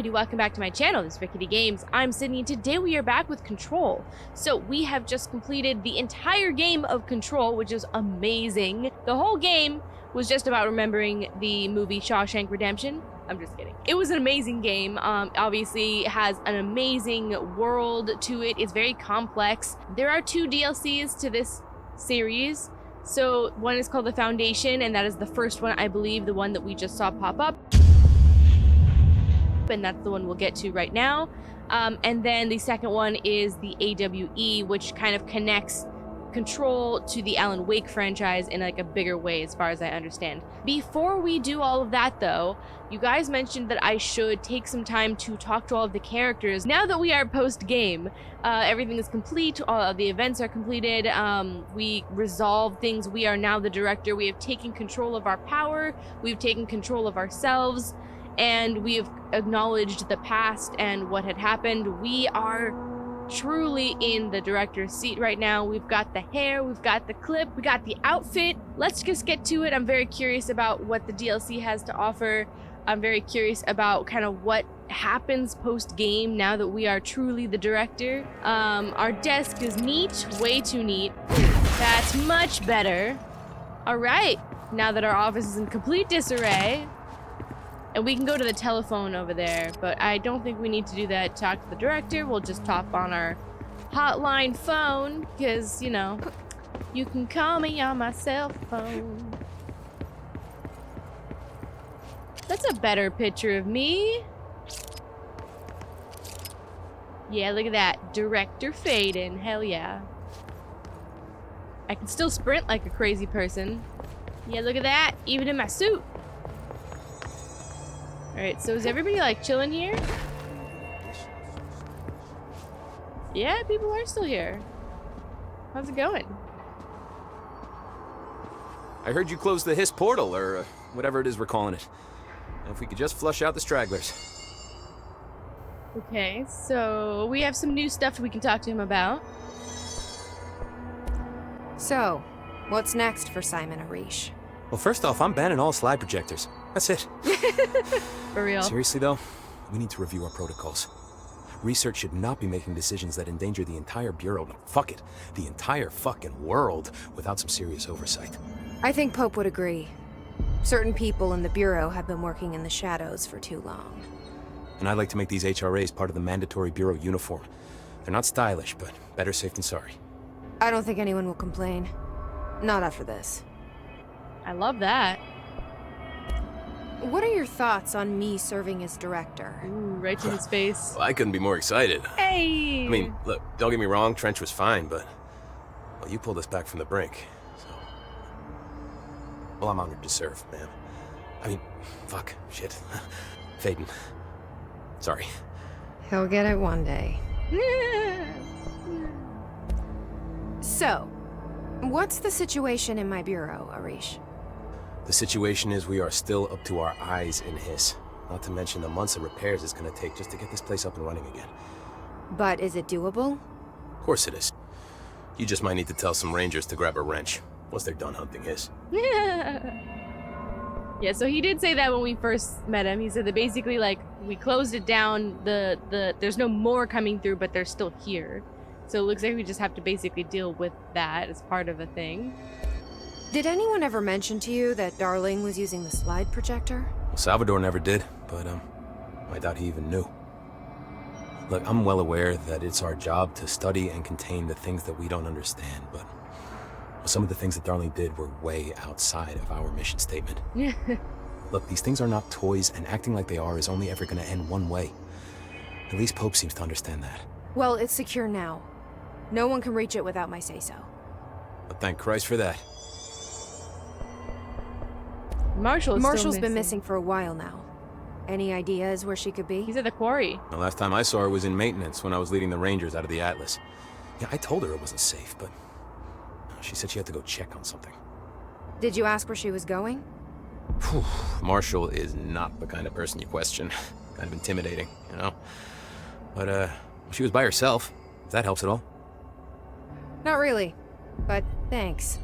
everybody, welcome back to my channel. This is RicketyGames. I'm Sydney, and today we are back with Control. So we have just completed the entire game of Control, which is amazing. The whole game was just about remembering the movie Shawshank Redemption. I'm just kidding. It was an amazing game. Obviously, it has an amazing world to it. It's very complex. There are 2 DLCs to this series. So one is called The Foundation, and that is the first one, I believe, the one that we just saw pop up. And that's the one we'll get to right now. And then the second one is the AWE, which kind of connects Control to the Alan Wake franchise in like a bigger way, as far as I understand. Before we do all of that though, you guys mentioned that I should take some time to talk to all of the characters. Now that we are post-game, everything is complete, all of the events are completed, we resolved things, we are now the director, we have taken control of our power, we've taken control of ourselves, and we have acknowledged the past and what had happened. We are truly in the director's seat right now. We've got the hair, we've got the clip, we got the outfit. Let's just get to it. I'm very curious about what the DLC has to offer. I'm very curious about kind of what happens post-game now that we are truly the director. Our desk is neat, way too neat. That's much better. All right, now that our office is in complete disarray, and we can go to the telephone over there, but I don't think we need to do that. Talk to the director. We'll just talk on our hotline phone, because, you know, you can call me on my cell phone. That's a better picture of me. Yeah, look at that. Director Faden. Hell yeah. I can still sprint like a crazy person. Yeah, look at that. Even in my suit. Alright, so is everybody like chilling here? Yeah, people are still here. How's it going? I heard you closed the Hiss portal, or whatever it is we're calling it. If we could just flush out the stragglers. Okay, so we have some new stuff we can talk to him about. So, what's next for Simon Arish? Well, first off, I'm banning all slide projectors. That's it. For real. Seriously, though, we need to review our protocols. Research should not be making decisions that endanger the entire Bureau, no, fuck it, the entire fucking world, without some serious oversight. I think Pope would agree. Certain people in the Bureau have been working in the shadows for too long. And I'd like to make these HRAs part of the mandatory Bureau uniform. They're not stylish, but better safe than sorry. I don't think anyone will complain. Not after this. I love that. What are your thoughts on me serving as director? Ooh, right to his face. Well, I couldn't be more excited. Hey! I mean, look, don't get me wrong, Trench was fine, but... well, you pulled us back from the brink, so... well, I'm honored to serve, ma'am. I mean, fuck, shit. Faden. Sorry. He'll get it one day. So, what's the situation in my Bureau, Arish? The situation is we are still up to our eyes in Hiss. Not to mention the months of repairs it's gonna take just to get this place up and running again. But is it doable? Of course it is. You just might need to tell some rangers to grab a wrench once they're done hunting Hiss. Yeah, so he did say that when we first met him. He said that basically, like, we closed it down, there's no more coming through, but they're still here. So it looks like we just have to basically deal with that as part of a thing. Did anyone ever mention to you that Darling was using the slide projector? Well, Salvador never did, but, I doubt he even knew. Look, I'm well aware that it's our job to study and contain the things that we don't understand, but some of the things that Darling did were way outside of our mission statement. Look, these things are not toys, and acting like they are is only ever gonna end one way. At least Pope seems to understand that. Well, it's secure now. No one can reach it without my say-so. But thank Christ for that. Marshall's been missing for a while now. Any ideas where she could be? He's at the quarry. The last time I saw her was in maintenance when I was leading the Rangers out of the Atlas. Yeah, I told her it wasn't safe, but she said she had to go check on something. Did you ask where she was going? Whew. Marshall is not the kind of person you question. Kind of intimidating, you know? But, she was by herself, if that helps at all. Not really, but thanks.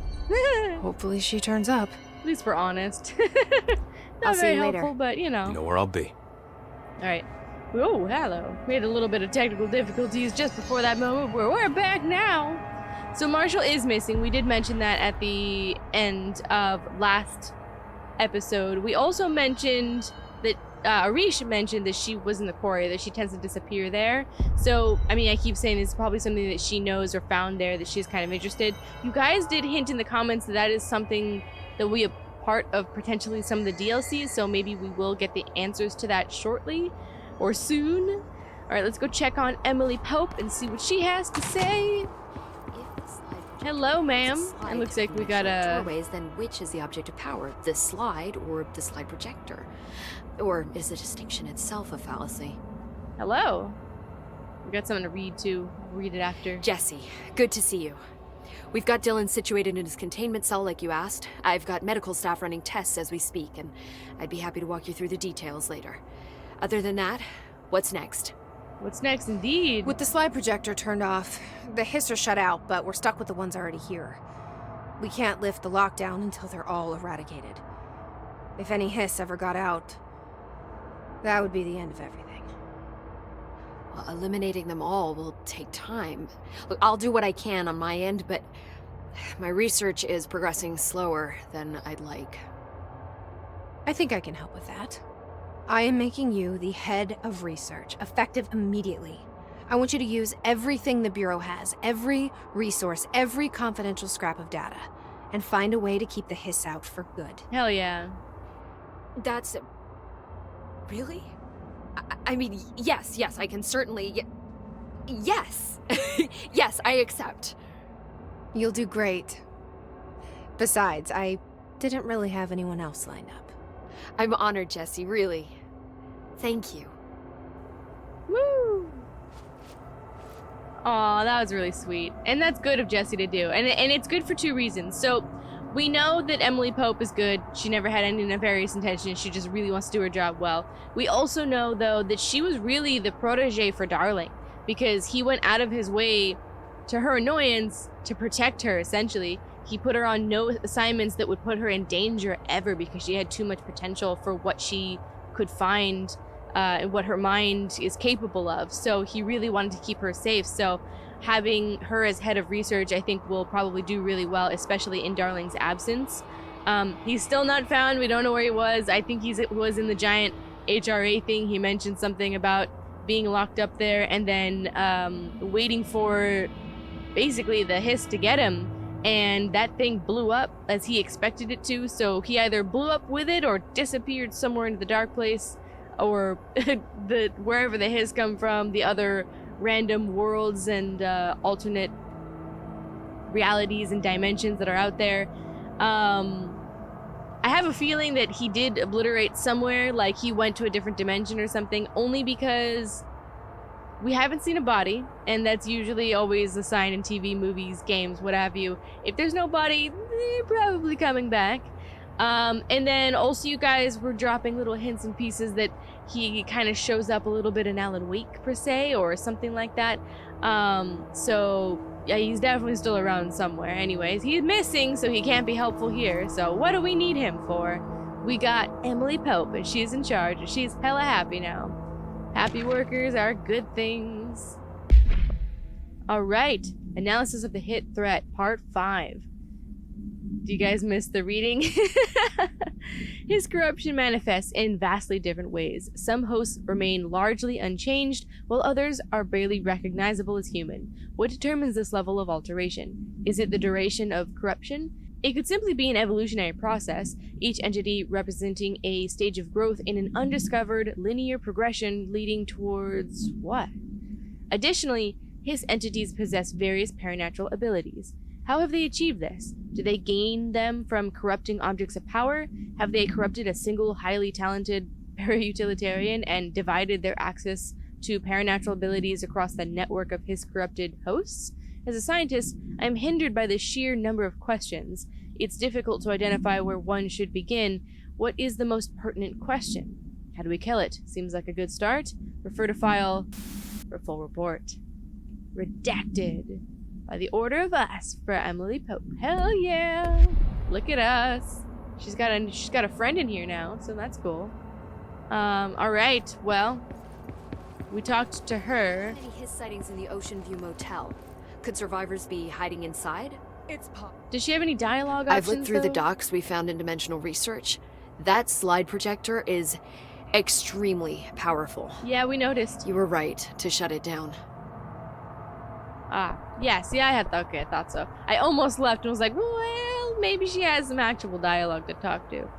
Hopefully she turns up. At least we're honest. I'll Not see very you later. helpful, but you know. You know where I'll be. All right. Oh, hello. We had a little bit of technical difficulties just before that moment, but we're back now. So Marshall is missing. We did mention that at the end of last episode. We also mentioned that Arish mentioned that she was in the quarry, that she tends to disappear there. So, I mean, I keep saying it's probably something that she knows or found there that she's kind of interested. You guys did hint in the comments that that is something that we are part of potentially some of the DLCs, so maybe we will get the answers to that shortly or soon. All right, let's go check on Emily Pope and see what she has to say. Hello, ma'am. It looks like we got a... doorways, then which is the object of power? The slide or the slide projector? Or is the distinction itself a fallacy? Hello. We got something to read, too. I'll read it after. Jesse, good to see you. We've got Dylan situated in his containment cell like you asked. I've got medical staff running tests as we speak, and I'd be happy to walk you through the details later. Other than that, what's next? What's next, indeed? With the slide projector turned off, the Hiss are shut out, but we're stuck with the ones already here. We can't lift the lockdown until they're all eradicated. If any Hiss ever got out, that would be the end of everything. Well, eliminating them all will take time. Look, I'll do what I can on my end, but my research is progressing slower than I'd like. I think I can help with that. I am making you the head of research, effective immediately. I want you to use everything the Bureau has, every resource, every confidential scrap of data, and find a way to keep the Hiss out for good. Hell yeah. That's... Really? I mean, yes, I can certainly... Yes! Yes, I accept. You'll do great. Besides, I didn't really have anyone else lined up. I'm honored, Jesse, really. Thank you. Woo! Aw, that was really sweet. And that's good of Jesse to do. And it's good for two reasons. So, we know that Emily Pope is good. She never had any nefarious intentions. She just really wants to do her job well. We also know, though, that she was really the protege for Darling, because he went out of his way, to her annoyance, to protect her, essentially. He put her on no assignments that would put her in danger ever, because she had too much potential for what she could find and what her mind is capable of. So he really wanted to keep her safe. So having her as head of research, I think, will probably do really well, especially in Darling's absence. He's still not found. We don't know where he was. I think he was in the giant HRA thing. He mentioned something about being locked up there and then waiting for basically the Hiss to get him. And that thing blew up as he expected it to, so he either blew up with it or disappeared somewhere into the dark place, or wherever the Hiss come from, the other random worlds and alternate realities and dimensions that are out there. I have a feeling that he did obliterate somewhere, like he went to a different dimension or something, only because we haven't seen a body, and that's usually always a sign in TV, movies, games, what have you. If there's no body, they're probably coming back. And then also you guys were dropping little hints and pieces that he kind of shows up a little bit in Alan Wake, per se, or something like that. So, yeah, he's definitely still around somewhere. Anyways, he's missing, so he can't be helpful here. So what do we need him for? We got Emily Pope, and she's in charge, and she's hella happy now. Happy workers are good things. All right, analysis of the hit threat, part 5. Do you guys miss the reading? His corruption manifests in vastly different ways. Some hosts remain largely unchanged, while others are barely recognizable as human. What determines this level of alteration? Is it the duration of corruption? It could simply be an evolutionary process, each entity representing a stage of growth in an undiscovered linear progression leading towards what? Additionally, his entities possess various paranatural abilities. How have they achieved this? Do they gain them from corrupting objects of power? Have they corrupted a single highly talented para-utilitarian and divided their access to paranatural abilities across the network of his corrupted hosts? As a scientist, I am hindered by the sheer number of questions. It's difficult to identify where one should begin. What is the most pertinent question? How do we kill it? Seems like a good start. Refer to file for full report. Redacted. By the order of us for Emily Pope. Hell yeah! Look at us. She's got a friend in here now, so that's cool. Alright, well, We talked to her. Any Hiss sightings in the Ocean View Motel? Could survivors be hiding inside? Does she have any dialogue I've options, looked through the though? docs we found in Dimensional Research. That slide projector is extremely powerful. Yeah, we noticed. You were right to shut it down. Ah, yeah, see, I thought so. I almost left and was like, well, maybe she has some actual dialogue to talk to.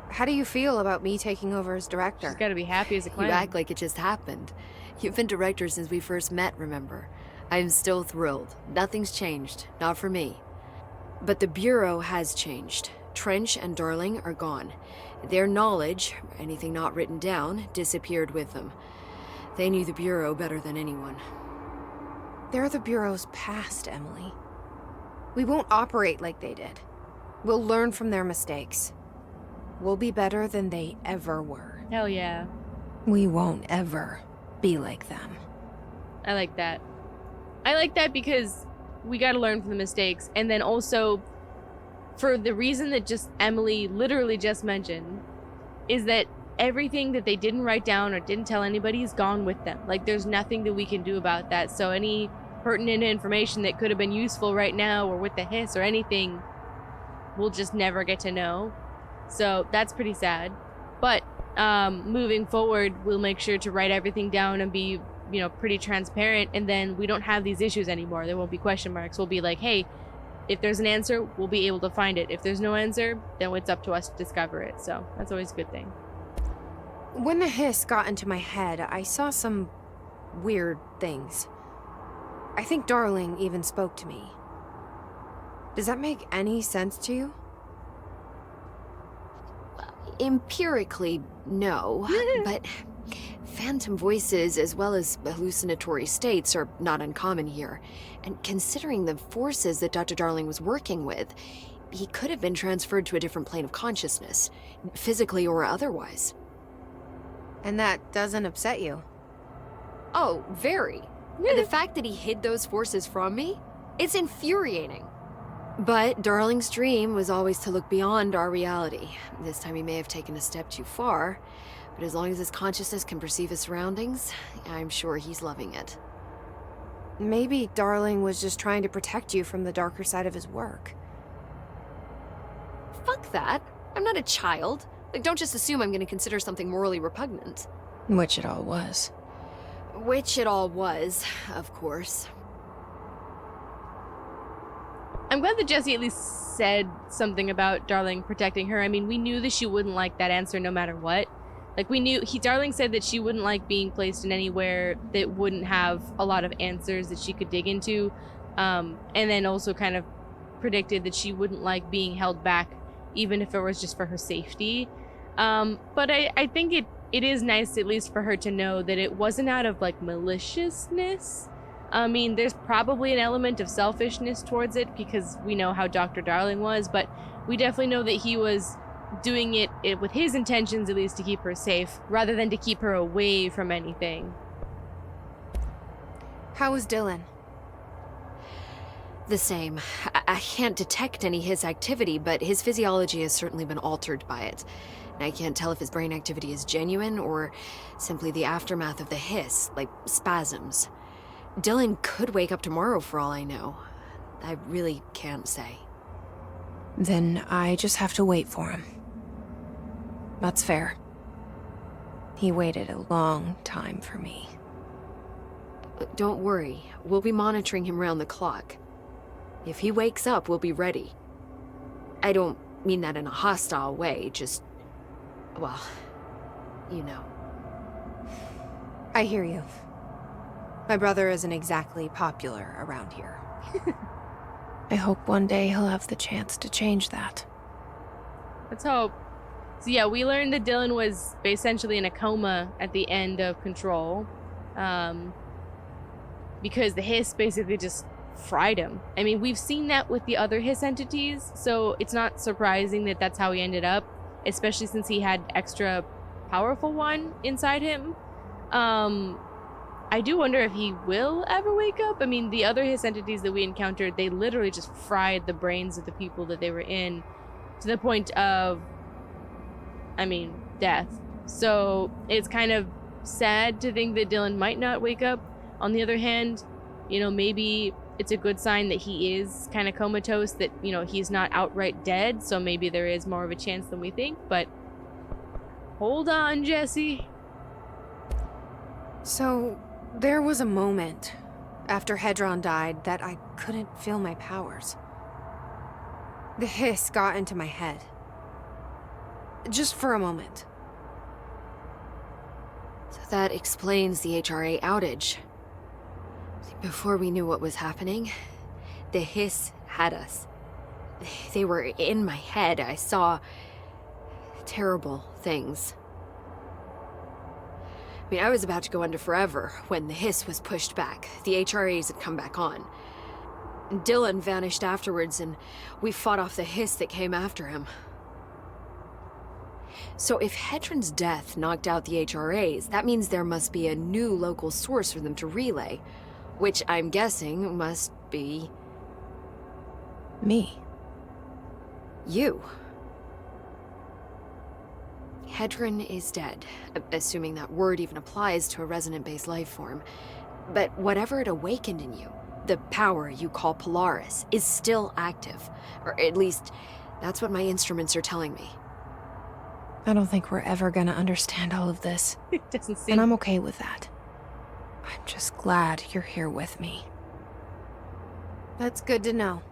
How do you feel about me taking over as director? She's gotta be happy as a clam. You act like it just happened. You've been director since we first met, remember? I'm still thrilled. Nothing's changed. Not for me. But the Bureau has changed. Trench and Darling are gone. Their knowledge, anything not written down, disappeared with them. They knew the Bureau better than anyone. They're the Bureau's past, Emily. We won't operate like they did. We'll learn from their mistakes. We'll be better than they ever were. Hell yeah. We won't ever be like them. I like that. I like that because we gotta learn from the mistakes, and then also for the reason that just Emily literally just mentioned, is that everything that they didn't write down or didn't tell anybody is gone with them. Like, there's nothing that we can do about that. So any pertinent information that could have been useful right now or with the Hiss or anything, we'll just never get to know. So that's pretty sad. But moving forward, we'll make sure to write everything down and be, you know, pretty transparent, and then we don't have these issues anymore. There won't be question marks. We'll be like, hey, if there's an answer, we'll be able to find it. If there's no answer, then it's up to us to discover it. So that's always a good thing. When the Hiss got into my head, I saw some weird things. I think Darling even spoke to me. Does that make any sense to you? Empirically, no. But phantom voices as well as hallucinatory states are not uncommon here. And considering the forces that Dr. Darling was working with, he could have been transferred to a different plane of consciousness, physically or otherwise. And that doesn't upset you? Oh, very. And the fact that he hid those forces from me, it's infuriating. But Darling's dream was always to look beyond our reality. This time he may have taken a step too far, but as long as his consciousness can perceive his surroundings, I'm sure he's loving it. Maybe Darling was just trying to protect you from the darker side of his work. Fuck that. I'm not a child. Like, don't just assume I'm going to consider something morally repugnant. Which it all was. Which it all was, of course. I'm glad that Jessie at least said something about Darling protecting her. I mean, we knew that she wouldn't like that answer no matter what. Like, we knew, Darling said that she wouldn't like being placed in anywhere that wouldn't have a lot of answers that she could dig into. And then also kind of predicted that she wouldn't like being held back, even if it was just for her safety. But I think it is nice, at least for her to know that it wasn't out of, like, maliciousness. I mean, there's probably an element of selfishness towards it because we know how Dr. Darling was, but we definitely know that he was doing it with his intentions, at least, to keep her safe, rather than to keep her away from anything. How was Dylan? The same. I can't detect any Hiss activity, but his physiology has certainly been altered by it. And I can't tell if his brain activity is genuine or simply the aftermath of the Hiss, like spasms. Dylan could wake up tomorrow for all I know. I really can't say. Then I just have to wait for him. That's fair. He waited a long time for me. Don't worry. We'll be monitoring him round the clock. If he wakes up, we'll be ready. I don't mean that in a hostile way, just... well, you know. I hear you. My brother isn't exactly popular around here. I hope one day he'll have the chance to change that. Let's hope. So yeah, we learned that Dylan was essentially in a coma at the end of Control. Because the Hiss basically just fried him. I mean, we've seen that with the other Hiss entities, so it's not surprising that that's how he ended up, especially since he had extra powerful one inside him. I do wonder if he will ever wake up. I mean, the other Hiss entities that we encountered, they literally just fried the brains of the people that they were in to the point of, I mean, death. So it's kind of sad to think that Dylan might not wake up. On the other hand, maybe it's a good sign that he is kind of comatose, that, he's not outright dead, so maybe there is more of a chance than we think, but hold on, Jesse. So, there was a moment after Hedron died that I couldn't feel my powers. The hiss got into my head. Just for a moment. So that explains the HRA outage. Before we knew what was happening, the hiss had us. They were in my head. I saw terrible things. I mean, I was about to go under forever when the hiss was pushed back. The HRAs had come back on. Dylan vanished afterwards, and we fought off the hiss that came after him. So if Hedron's death knocked out the HRAs, that means there must be a new local source for them to relay, which I'm guessing must be... me. You. Hedron is dead, assuming that word even applies to a resonant-based life form. But whatever it awakened in you, the power you call Polaris, is still active. Or at least, that's what my instruments are telling me. I don't think we're ever gonna understand all of this. It doesn't seem... And I'm okay with that. I'm just glad you're here with me. That's good to know.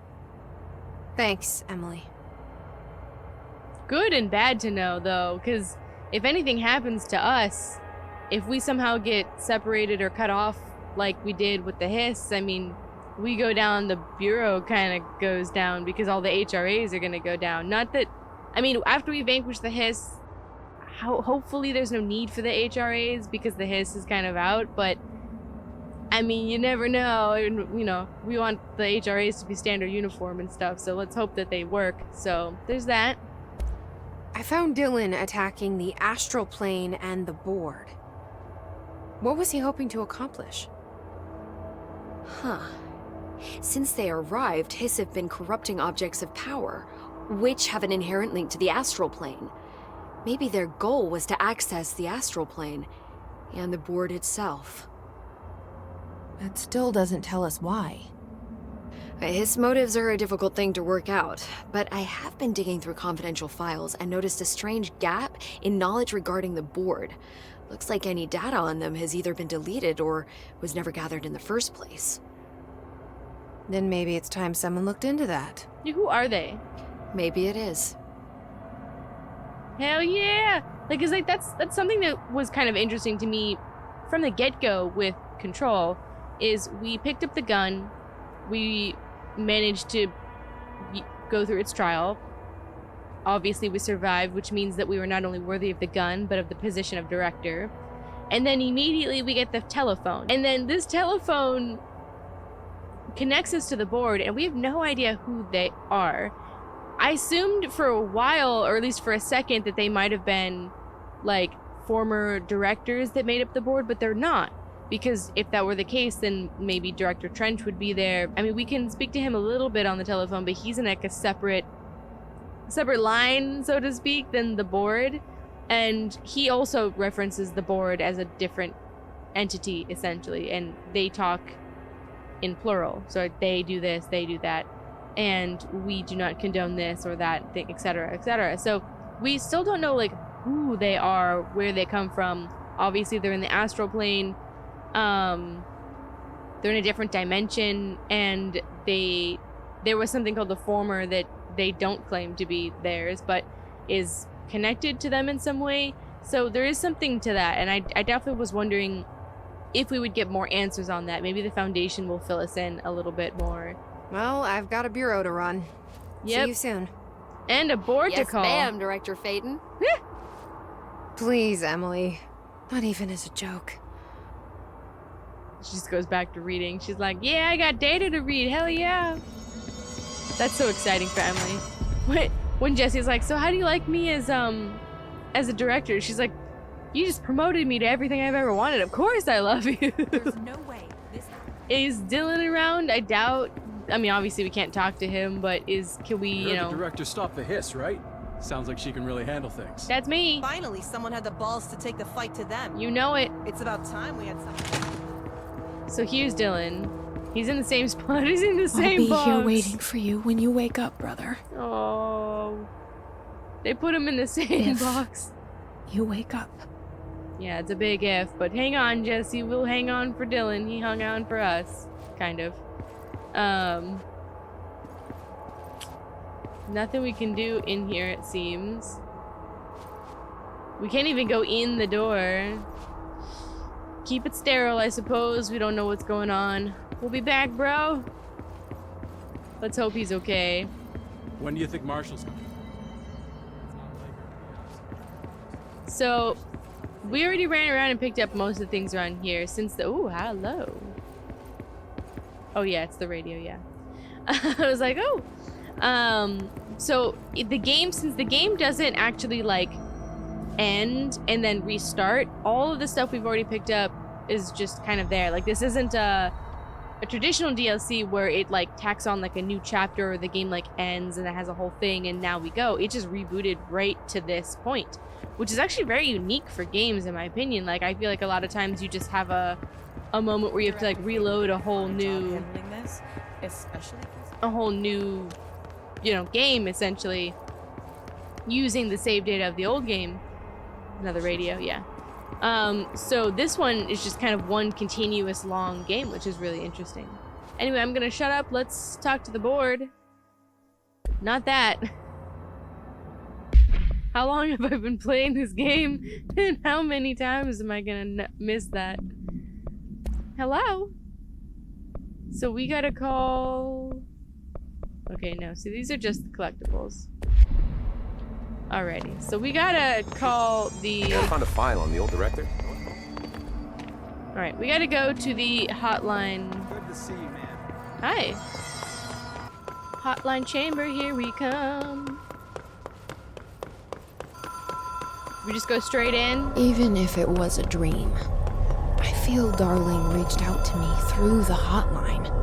Thanks, Emily. Good and bad to know, though, because if anything happens to us, if we somehow get separated or cut off like we did with the hiss, I mean, we go down, the Bureau kind of goes down because all the HRAs are going to go down. Not that, I mean, after we vanquish the hiss, hopefully there's no need for the HRAs because the hiss is kind of out, but I mean, you never know. And, we want the HRAs to be standard uniform and stuff, so let's hope that they work. So there's that. I found Dylan attacking the astral plane and the board. What was he hoping to accomplish? Huh. Since they arrived, Hiss have been corrupting objects of power, which have an inherent link to the astral plane. Maybe their goal was to access the astral plane and the board itself. That still doesn't tell us why. His motives are a difficult thing to work out, but I have been digging through confidential files and noticed a strange gap in knowledge regarding the board. Looks like any data on them has either been deleted or was never gathered in the first place. Then maybe it's time someone looked into that. Yeah, who are they? Maybe it is. Hell yeah! That's something that was kind of interesting to me from the get-go with Control, is we picked up the gun, we managed to go through its trial. Obviously we survived, which means that we were not only worthy of the gun, but of the position of director. And then immediately we get the telephone. And then this telephone connects us to the board, and we have no idea who they are. I assumed for a while, or at least for a second, that they might have been, like, former directors that made up the board, but they're not. Because if that were the case, then maybe Director Trench would be there. I mean, we can speak to him a little bit on the telephone, but he's in like a separate line, so to speak, than the board. And he also references the board as a different entity, essentially. And they talk in plural. So they do this, they do that. And we do not condone this or that thing, etc., etc. So we still don't know, like, who they are, where they come from. Obviously, they're in the astral plane. They're in a different dimension, and there was something called the former that they don't claim to be theirs, but is connected to them in some way. So there is something to that, and I definitely was wondering if we would get more answers on that. Maybe the Foundation will fill us in a little bit more. Well, I've got a bureau to run. Yep. See you soon. And a board to call. Yes, ma'am, Director Faden. Please, Emily. Not even as a joke. She just goes back to reading. She's like, yeah, I got data to read. Hell yeah. That's so exciting for Emily. When Jesse's like, so how do you like me as a director? She's like, you just promoted me to everything I've ever wanted. Of course I love you. There's no way this happened. Is Dylan around? I doubt. I mean, obviously we can't talk to him, but can we, You're the director, stop the hiss, right? Sounds like she can really handle things. That's me. Finally, someone had the balls to take the fight to them. You know it. It's about time we had some. So here's Dylan. He's in the same spot. He's in the I'll same be box. here waiting for you when you wake up, brother. Oh. They put him in the same If. box. You wake up. Yeah, it's a big if, but hang on, Jesse. We'll hang on for Dylan. He hung on for us. Kind of. Nothing we can do in here, it seems. We can't even go in the door. Keep it sterile, I suppose. We don't know what's going on. We'll be back, bro. Let's hope he's okay. When do you think Marshall's coming? So, we already ran around and picked up most of the things around here since the... Ooh, hello. Oh, yeah, it's the radio, yeah. I was like, oh. So, the game, since the game doesn't actually, like, end and then restart, all of the stuff we've already picked up is just kind of there. Like, this isn't a traditional DLC where it, like, tacks on, like, a new chapter or the game, like, ends and it has a whole thing and now we go. It just rebooted right to this point, which is actually very unique for games, in my opinion. Like, I feel like a lot of times you just have a moment where you have to, like, reload a whole new, you know, game, essentially, using the save data of the old game. Another radio, yeah. So this one is just kind of one continuous long game, which is really interesting. Anyway, I'm gonna shut up. Let's talk to the board. Not that. How long have I been playing this game? And how many times am I gonna miss that? Hello? So we gotta call... Okay, no. So these are just the collectibles. Alrighty. So we gotta call the... I found a file on the old director. Alright, we gotta go to the hotline. Good to see you, man. Hi. Hotline chamber, here we come. We just go straight in. Even if it was a dream, I feel Darling reached out to me through the hotline.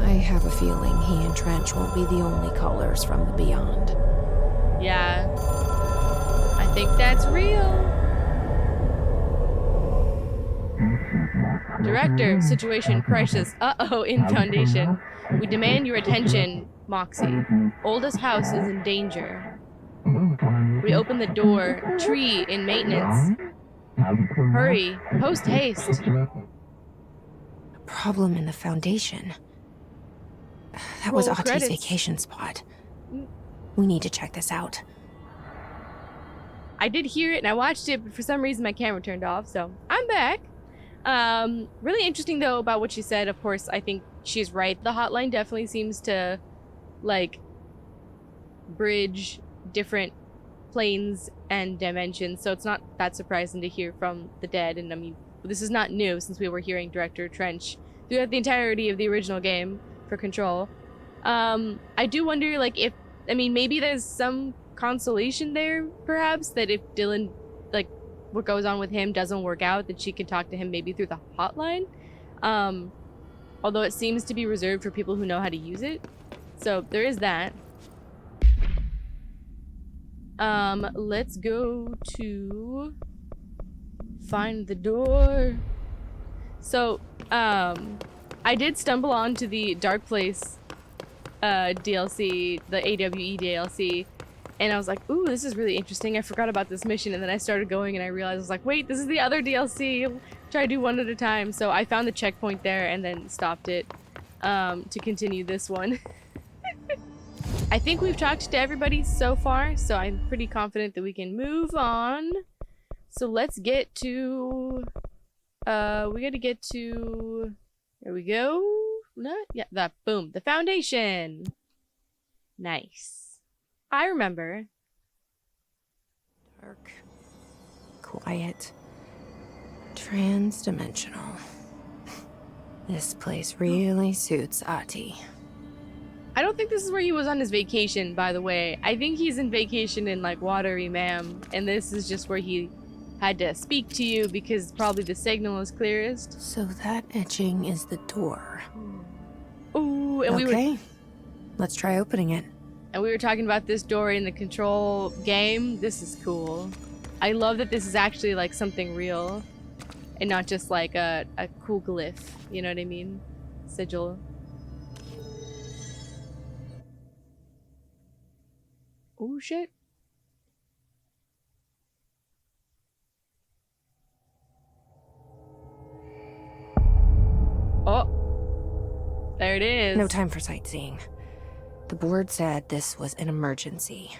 I have a feeling he and Trench won't be the only callers from the beyond. Yeah. I think that's real. Director, situation, crisis. Uh-oh, in Foundation. We demand your attention, Moxie. Oldest house is in danger. Reopen the door. Tree in maintenance. Hurry. Post haste. Problem in the Foundation. That was Roll Auti's credits. vacation spot. We need to check this out. I did hear it and I watched it, but for some reason my camera turned off, so I'm back. Really interesting though about what she said. Of course, I think she's right. The hotline definitely seems to, like, bridge different planes and dimensions, so it's not that surprising to hear from the dead. And I mean, this is not new since we were hearing Director Trench throughout the entirety of the original game for Control. I do wonder, like, if, I mean, maybe there's some consolation there, perhaps, that if Dylan, like, what goes on with him doesn't work out, that she can talk to him maybe through the hotline. Although it seems to be reserved for people who know how to use it. So there is that. Let's go to find the door. So, I did stumble onto the Dark Place DLC, the AWE DLC, and I was like, ooh, this is really interesting. I forgot about this mission, and then I started going and I realized, I was like, wait, this is the other DLC. Try to do one at a time. So I found the checkpoint there and then stopped it to continue this one. I think we've talked to everybody so far, so I'm pretty confident that we can move on. So let's get to... we gotta get to... There we go. No, yeah, that, boom. The Foundation. Nice. I remember. Dark, quiet, trans-dimensional. This place really suits Ahti. I don't think this is where he was on his vacation, by the way. I think he's in vacation in, like, Watery Mam, and this is just where he had to speak to you because probably the signal is clearest. So that etching is the door. Ooh, and we were... Okay, let's try opening it. And we were talking about this door in the control game. This is cool. I love that this is actually like something real and not just like a cool glyph. You know what I mean? Sigil. Oh shit. Oh, there it is. No time for sightseeing. The board said this was an emergency.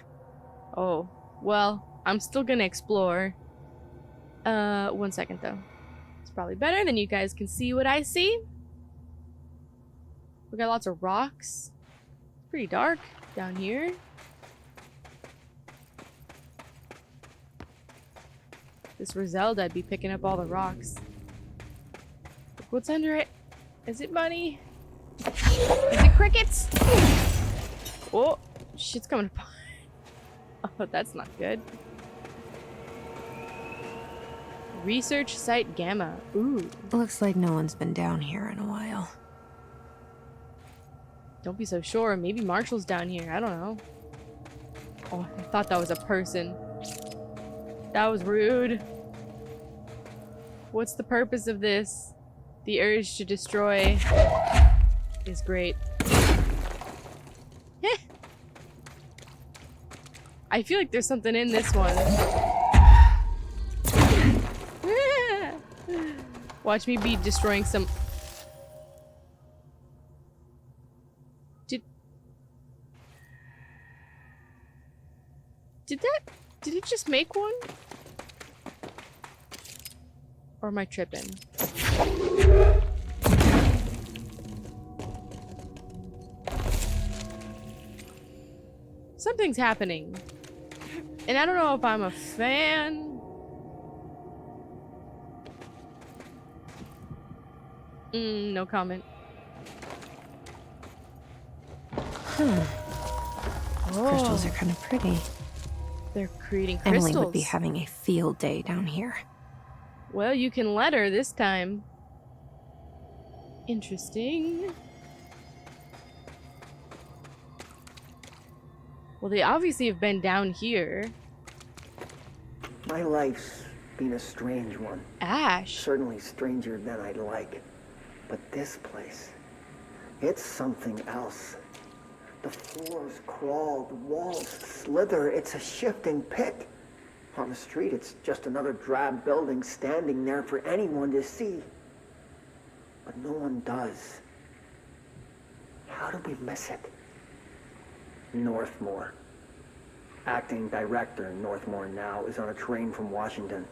Oh, well, I'm still gonna explore. 1 second though. It's probably better, then you guys can see what I see. We got lots of rocks. It's pretty dark down here. This Roselda, I'd be picking up all the rocks. Look what's under it. Is it money? Is it crickets? Oh, shit's coming apart. Oh, that's not good. Research Site Gamma. Ooh. Looks like no one's been down here in a while. Don't be so sure. Maybe Marshall's down here. I don't know. Oh, I thought that was a person. That was rude. What's the purpose of this? The urge to destroy is great. I feel like there's something in this one. Watch me be destroying some... Did it just make one? Or am I tripping? Something's happening. And I don't know if I'm a fan. No comment. Crystals are kind of pretty. They're creating crystals. Emily would be having a field day down here. Well, you can let her this time. Interesting. Well, they obviously have been down here. My life's been a strange one. Ash. Certainly stranger than I'd like. But this place, it's something else. The floors crawl, the walls slither. It's a shifting pit. On the street, it's just another drab building standing there for anyone to see. But no one does. How do we miss it? Northmore. Acting director Northmore now is on a train from Washington.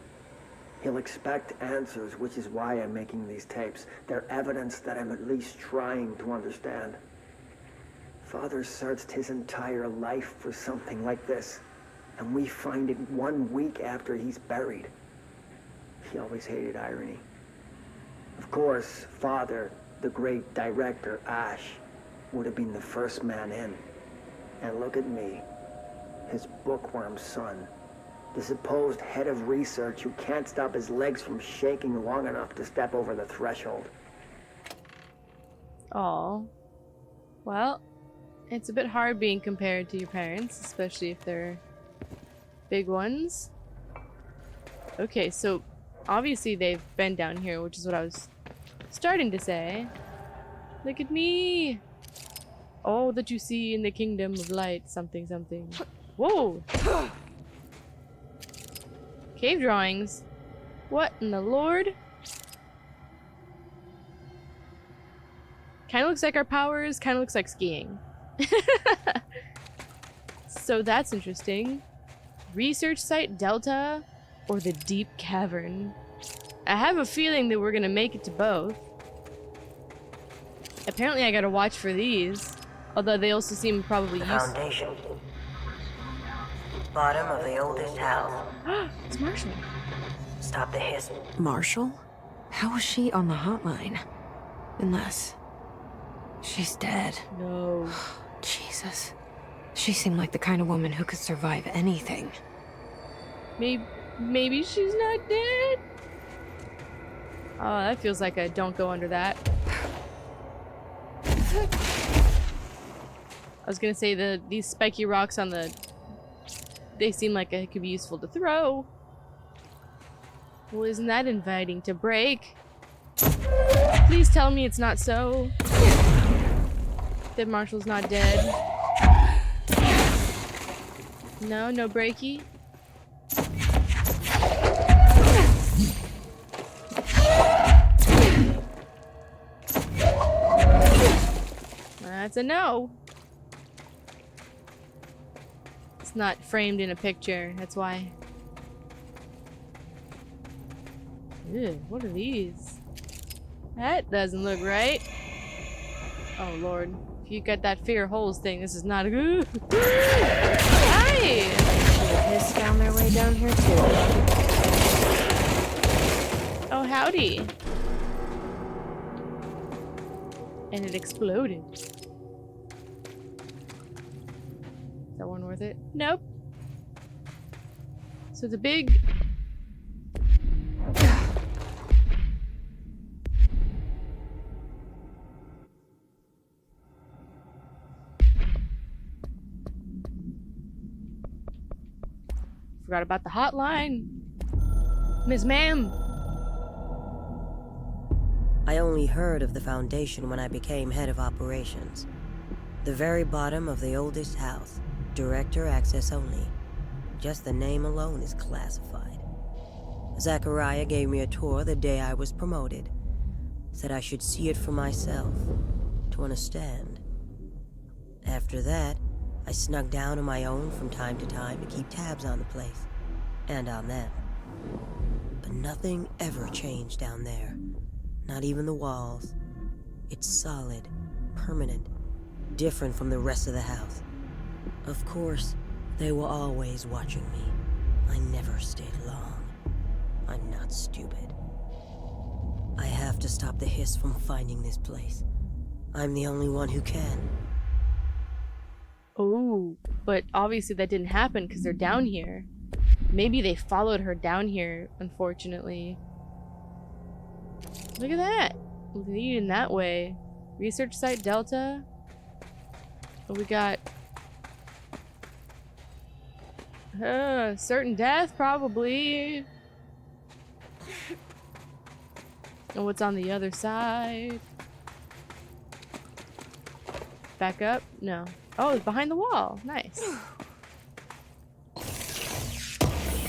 He'll expect answers, which is why I'm making these tapes. They're evidence that I'm at least trying to understand. Father searched his entire life for something like this, and we find it 1 week after he's buried. He always hated irony. Of course, Father, the great director, Ash, would have been the first man in. And look at me, his bookworm son, the supposed head of research who can't stop his legs from shaking long enough to step over the threshold. Aw. Well, it's a bit hard being compared to your parents, especially if they're big ones. Okay, so obviously they've been down here, which is what I was starting to say. Look at me! All that you see in the kingdom of light, something, something. Whoa! Cave drawings? What in the Lord? Kinda looks like our powers, kinda looks like skiing. So that's interesting. Research Site Delta or the Deep Cavern. I have a feeling that we're gonna make it to both. Apparently I gotta watch for these. Although they also seem probably useful. Foundation. Bottom of the oldest house. It's Marshall. Stop the hiss. Marshall? How was she on the hotline? Unless she's dead. No. Jesus. She seemed like the kind of woman who could survive anything. Maybe she's not dead? Oh, that feels like a don't go under that. was gonna say these spiky rocks on the... They seem like it could be useful to throw. Well, isn't that inviting to break? Please tell me it's not so. That Marshall's not dead. No, no breaky. That's a no. It's not framed in a picture, that's why. Ew, what are these? That doesn't look right. Oh lord. If you get that fear holes thing, this is not a good. Hi! Hiss found their way down here too. Oh howdy. And it exploded. Is that one worth it? Nope. So the big... Forgot about the hotline. Miss Ma'am. I only heard of the Foundation when I became head of operations. The very bottom of the oldest house. Director access only. Just the name alone is classified. Zachariah gave me a tour the day I was promoted. Said I should see it for myself, to understand. After that, I snuck down on my own from time to time to keep tabs on the place, and on them. But nothing ever changed down there. Not even the walls. It's solid, permanent, different from the rest of the house. Of course, they were always watching me. I never stayed long. I'm not stupid. I have to stop the Hiss from finding this place. I'm the only one who can. Oh, but obviously that didn't happen because they're down here. Maybe they followed her down here, unfortunately. Look at that. Leading that way. Research site Delta. What we got? Certain death, probably. And what's on the other side? Back up? No. Oh, it's behind the wall. Nice.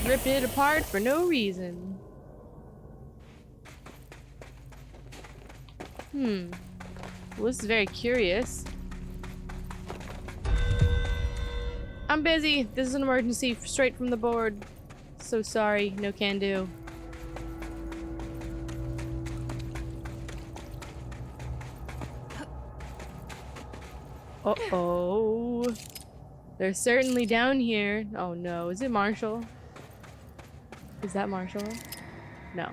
Ripped it apart for no reason. Well, this is very curious. I'm busy. This is an emergency straight from the board. So sorry. No can do. Uh-oh. They're certainly down here. Oh no. Is it Marshall? Is that Marshall? No.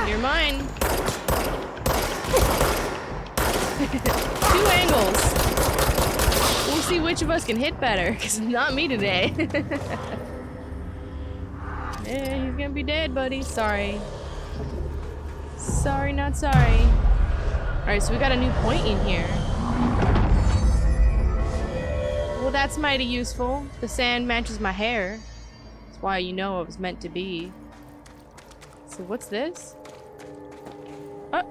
You're mine. Two angles. We'll see which of us can hit better, because not me today. Yeah, he's gonna be dead, buddy. Sorry. Sorry, not sorry. Alright, so we got a new point in here. Well, that's mighty useful. The sand matches my hair. That's why you know it was meant to be. So what's this? Oh.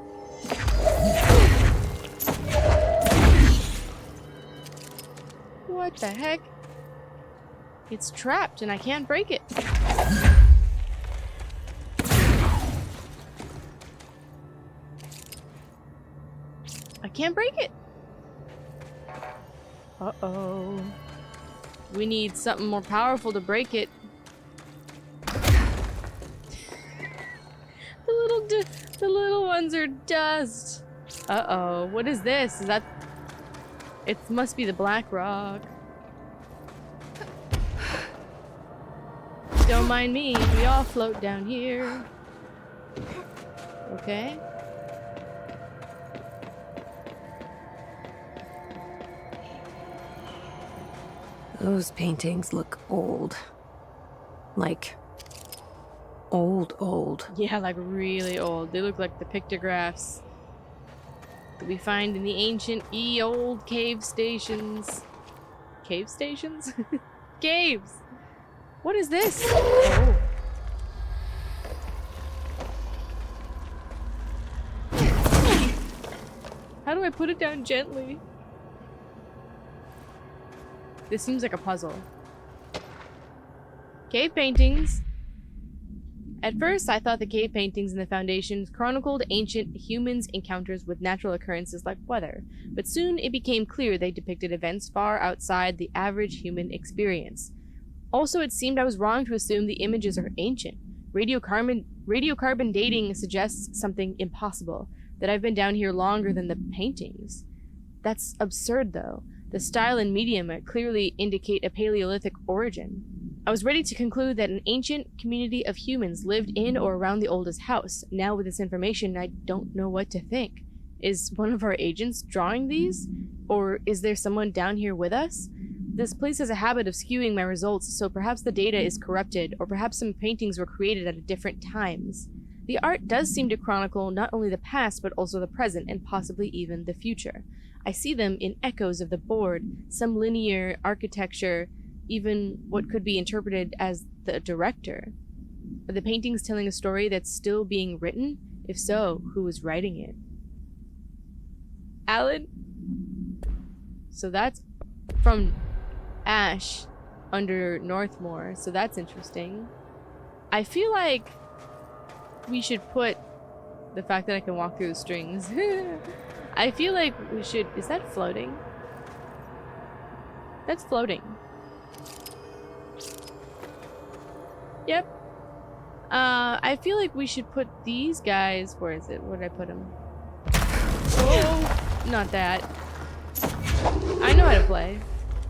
What the heck? It's trapped and I can't break it. I can't break it. Uh-oh. We need something more powerful to break it. The little ones are dust. Uh-oh. What is this? Is that... It must be the black rock. Don't mind me. We all float down here. Okay. Those paintings look old. Like, old. Yeah, like really old. They look like the pictographs that we find in the ancient old cave stations. Cave stations? Caves! What is this? Oh. How do I put it down gently? This seems like a puzzle. Cave paintings. At first, I thought the cave paintings in the Foundations chronicled ancient humans' encounters with natural occurrences like weather, but soon it became clear they depicted events far outside the average human experience. Also, it seemed I was wrong to assume the images are ancient. Radiocarbon dating suggests something impossible, that I've been down here longer than the paintings. That's absurd, though. The style and medium clearly indicate a Paleolithic origin. I was ready to conclude that an ancient community of humans lived in or around the oldest house. Now with this information, I don't know what to think. Is one of our agents drawing these? Or is there someone down here with us? This place has a habit of skewing my results, so perhaps the data is corrupted, or perhaps some paintings were created at different times. The art does seem to chronicle not only the past, but also the present, and possibly even the future. I see them in echoes of the board, some linear architecture, even what could be interpreted as the director. Are the paintings telling a story that's still being written? If so, who is writing it? Alan? So that's from Ash under Northmore, so that's interesting. I feel like we should put the fact that I can walk through the strings. I feel like we should... Is that floating? That's floating. Yep. I feel like we should put these guys... Where is it? Where did I put them? Oh! Not that. I know how to play.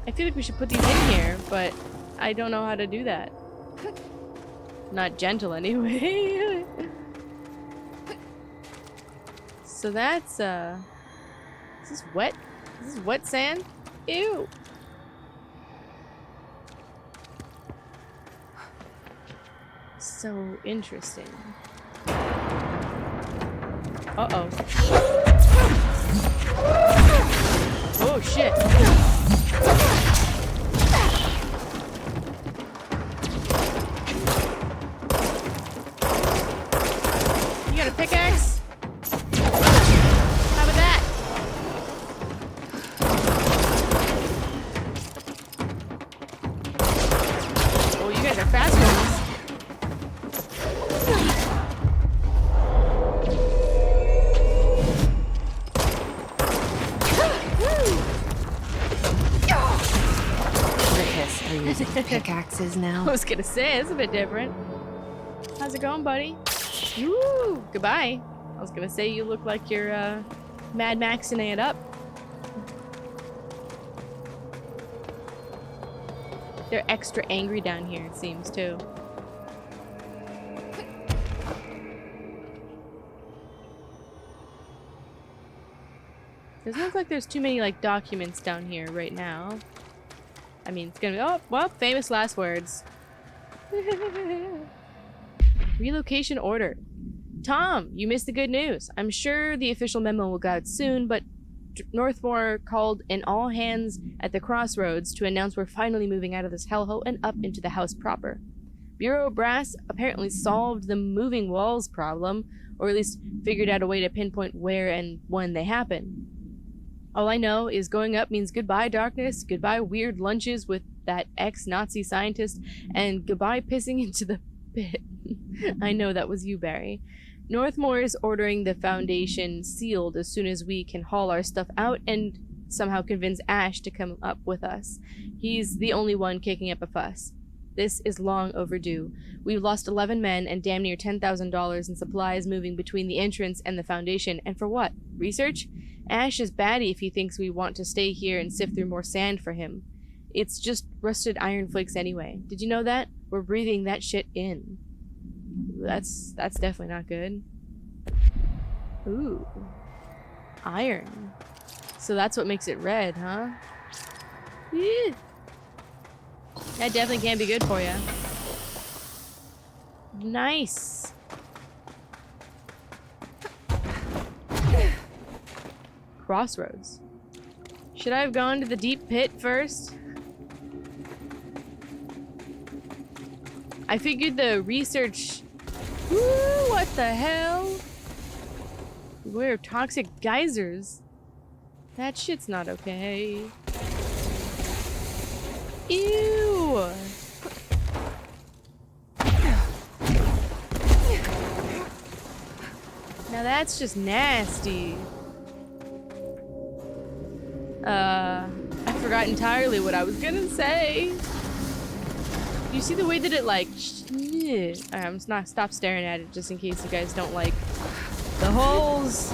I feel like we should put these in here, but I don't know how to do that. Not gentle anyway. So that's, is this wet? Is this wet sand? Ew! So interesting. Uh-oh. Oh, shit. You got a pickaxe? How about that? Oh, you guys are fast ones. Pickaxes now. I was gonna say, it's a bit different. How's it going, buddy? Woo! Goodbye. I was gonna say, you look like you're, Mad Maxing it up. They're extra angry down here, it seems, too. Doesn't look like there's too many, like, documents down here right now. I mean, it's gonna be, oh, well, famous last words. Relocation order. Tom, you missed the good news. I'm sure the official memo will go out soon, but Northmore called an all hands at the crossroads to announce we're finally moving out of this hellhole and up into the house proper. Bureau brass apparently solved the moving walls problem, or at least figured out a way to pinpoint where and when they happen. All I know is going up means goodbye darkness, goodbye weird lunches with that ex-Nazi scientist, and goodbye pissing into the pit. I know that was you, Barry. Northmore is ordering the Foundation sealed as soon as we can haul our stuff out and somehow convince Ash to come up with us. He's the only one kicking up a fuss. This is long overdue. We've lost 11 men and damn near $10,000 in supplies moving between the entrance and the Foundation. And for what? Research? Ash is batty if he thinks we want to stay here and sift through more sand for him. It's just rusted iron flakes anyway. Did you know that? We're breathing that shit in. That's definitely not good. Ooh. Iron. So that's what makes it red, huh? Yeah. That definitely can't be good for you. Nice. Crossroads. Should I have gone to the deep pit first? I figured the research... Woo, what the hell? Beware of toxic geysers. That shit's not okay. Ew! Now that's just nasty. I forgot entirely what I was gonna say. You see the way that it like... I'm not stop staring at it just in case you guys don't like the holes.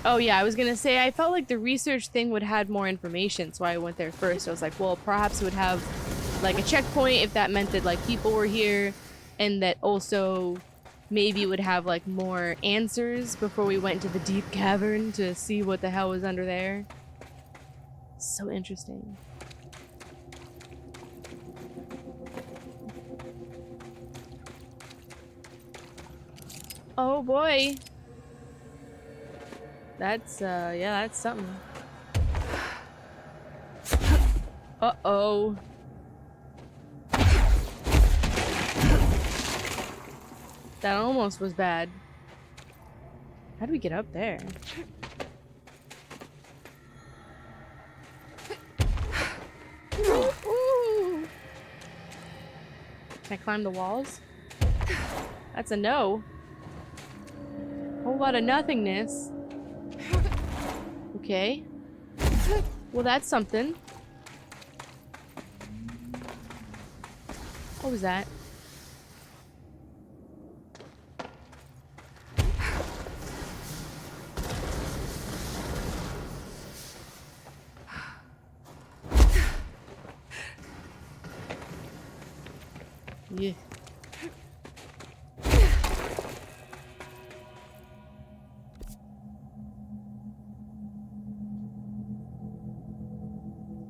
Oh yeah, I was gonna say I felt like the research thing would have more information, so I went there first. I was like, well, perhaps it would have like a checkpoint if that meant that like people were here, and that also maybe it would have like more answers before we went into the deep cavern to see what the hell was under there. So interesting. Oh boy. That's, yeah, that's something. Uh-oh. That almost was bad. How do we get up there? Ooh. Can I climb the walls? That's a no. Whole lot of nothingness. Okay. Well, that's something. What was that? Yeah.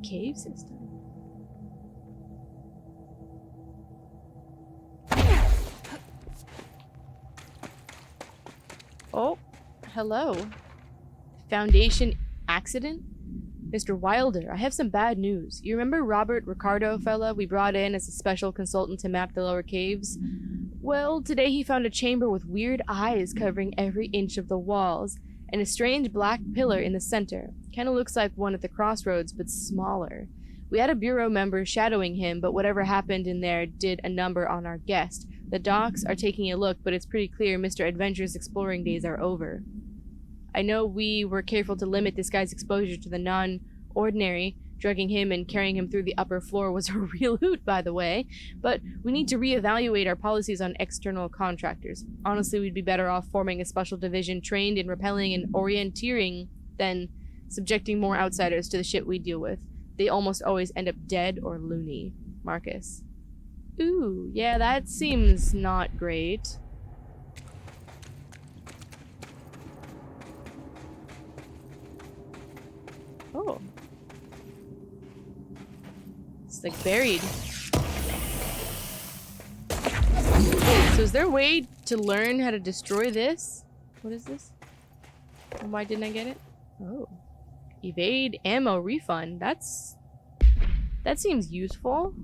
Cave system. Oh, hello. Foundation accident? Mr. Wilder, I have some bad news. You remember Robert Ricardo fella we brought in as a special consultant to map the lower caves? Well, today he found a chamber with weird eyes covering every inch of the walls, and a strange black pillar in the center. Kinda looks like one at the crossroads, but smaller. We had a bureau member shadowing him, but whatever happened in there did a number on our guest. The docs are taking a look, but it's pretty clear Mr. Adventure's exploring days are over. I know we were careful to limit this guy's exposure to the non-ordinary. Drugging him and carrying him through the upper floor was a real hoot, by the way, but we need to reevaluate our policies on external contractors. Honestly, we'd be better off forming a special division trained in repelling and orienteering than subjecting more outsiders to the shit we deal with. They almost always end up dead or loony. Marcus. Ooh, yeah, that seems not great. Oh. It's like buried. So is there a way to learn how to destroy this? What is this? And why didn't I get it? Oh. Evade ammo refund. That seems useful.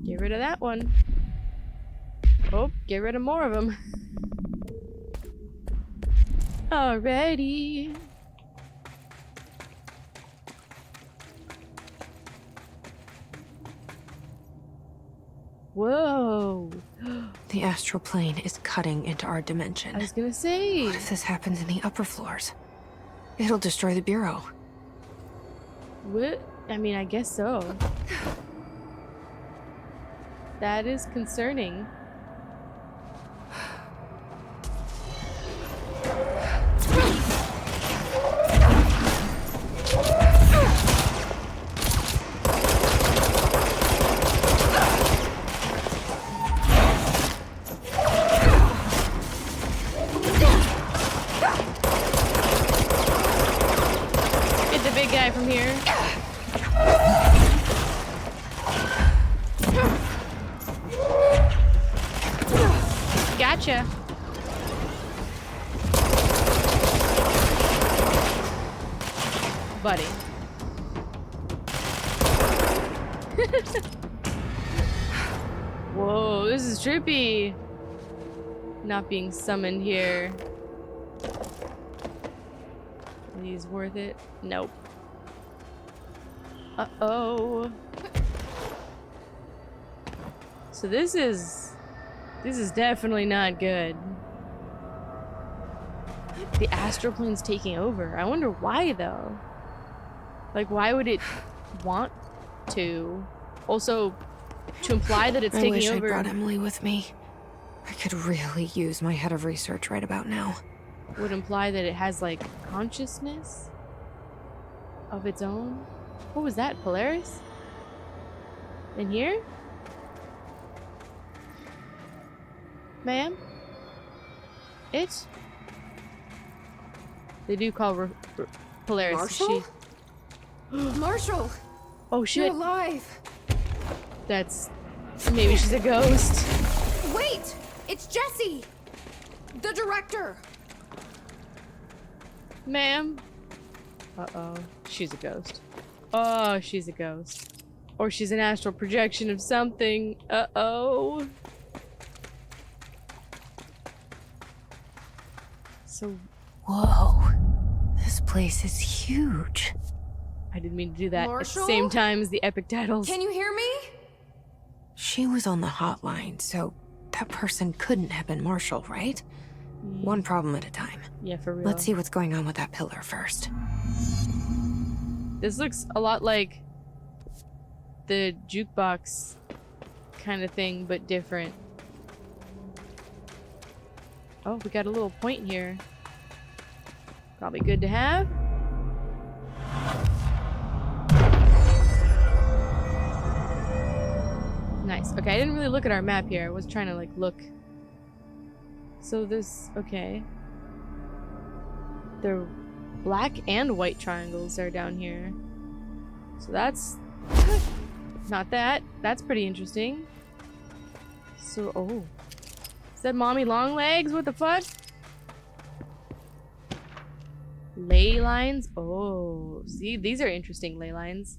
Get rid of that one. Oh, get rid of more of them. Alrighty. Whoa. The astral plane is cutting into our dimension. I was gonna say. What if this happens in the upper floors? It'll destroy the bureau. What? I mean, I guess so. That is concerning. Get the big guy from here. Gotcha. Buddy. Whoa, this is trippy. Not being summoned here. Are these worth it? Nope. Uh-oh. So this is definitely not good. The astral plane's taking over. I wonder why though. Like, why would it want to? Also, to imply that it's taking over. I wish I brought Emily with me. I could really use my head of research right about now. Would imply that it has like consciousness of its own. What was that, Polaris? In here? Ma'am? It? They do call Polaris. Marshall? Marshall! Oh shit. You're alive! That's... maybe she's a ghost. Wait! It's Jesse! The director! Ma'am? Uh-oh. She's a ghost. Oh, she's a ghost. Or she's an astral projection of something. Uh-oh. So... Whoa. This place is huge. I didn't mean to do that Marshall? at the same time as the epic titles. Can you hear me? She was on the hotline, so that person couldn't have been Marshall, right? One problem at a time. Yeah, for real. Let's see what's going on with that pillar first. This looks a lot like the jukebox kind of thing, but different. Oh, we got a little point here. Probably good to have. Nice. Okay, I didn't really look at our map here. I was trying to, like, look. So there's... okay. The black and white triangles are down here. So that's... not that. That's pretty interesting. So, oh. Is that Mommy Longlegs? What the fuck? Ley lines? Oh. See, these are interesting ley lines.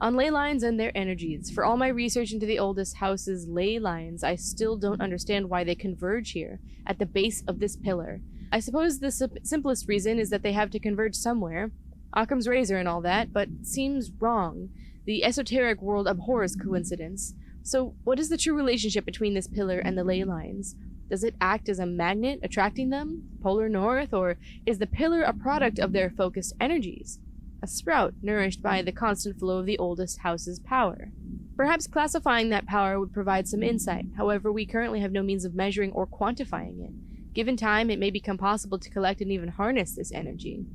On ley lines and their energies. For all my research into the oldest house's ley lines, I still don't understand why they converge here, at the base of this pillar. I suppose the simplest reason is that they have to converge somewhere. Occam's razor and all that, but seems wrong. The esoteric world abhors coincidence. So, what is the true relationship between this pillar and the ley lines? Does it act as a magnet, attracting them? Polar north? Or is the pillar a product of their focused energies? A sprout nourished by the constant flow of the oldest house's power. Perhaps classifying that power would provide some insight. However, we currently have no means of measuring or quantifying it. Given time, it may become possible to collect and even harness this energy.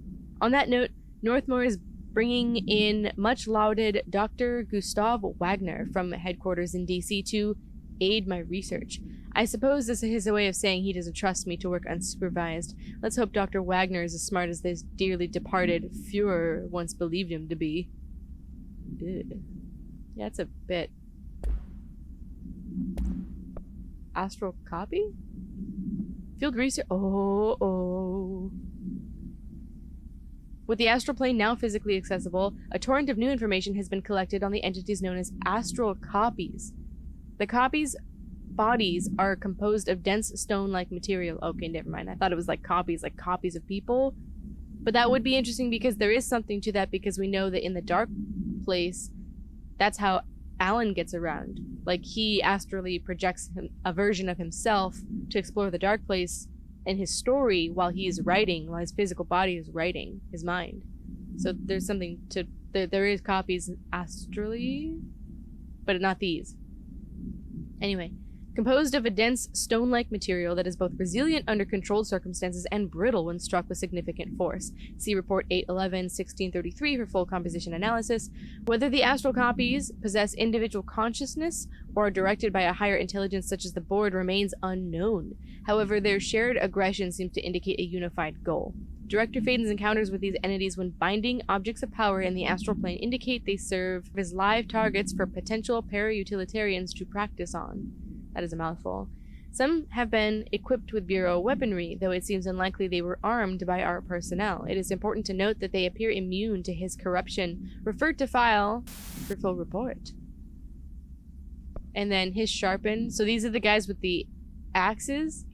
On that note, Northmore is bringing in much lauded Dr. Gustav Wagner from headquarters in DC to aid my research. I suppose this is his way of saying he doesn't trust me to work unsupervised. Let's hope Dr. Wagner is as smart as this dearly departed Führer once believed him to be. Ugh. Yeah, it's a bit... astral copy? Field research... oh. With the astral plane now physically accessible, a torrent of new information has been collected on the entities known as astral copies. The copies' bodies are composed of dense stone-like material. Okay, never mind. I thought it was like copies of people. But that would be interesting because there is something to that, because we know that in the dark place, that's how Alan gets around. Like, he astrally projects a version of himself to explore the dark place in his story while he's writing, while his physical body is writing his mind. So there's something to... there is copies astrally, but not these. Anyway, composed of a dense stone-like material that is both resilient under controlled circumstances and brittle when struck with significant force. See Report 811-1633 for full composition analysis. Whether the astral copies possess individual consciousness or are directed by a higher intelligence such as the board remains unknown. However, their shared aggression seems to indicate a unified goal. Director Faden's encounters with these entities when binding objects of power in the astral plane indicate they serve as live targets for potential para-utilitarians to practice on. That is a mouthful. Some have been equipped with Bureau weaponry, though it seems unlikely they were armed by our personnel. It is important to note that they appear immune to his corruption. Refer to file for full report. And then Hiss Sharpened. So these are the guys with the axes.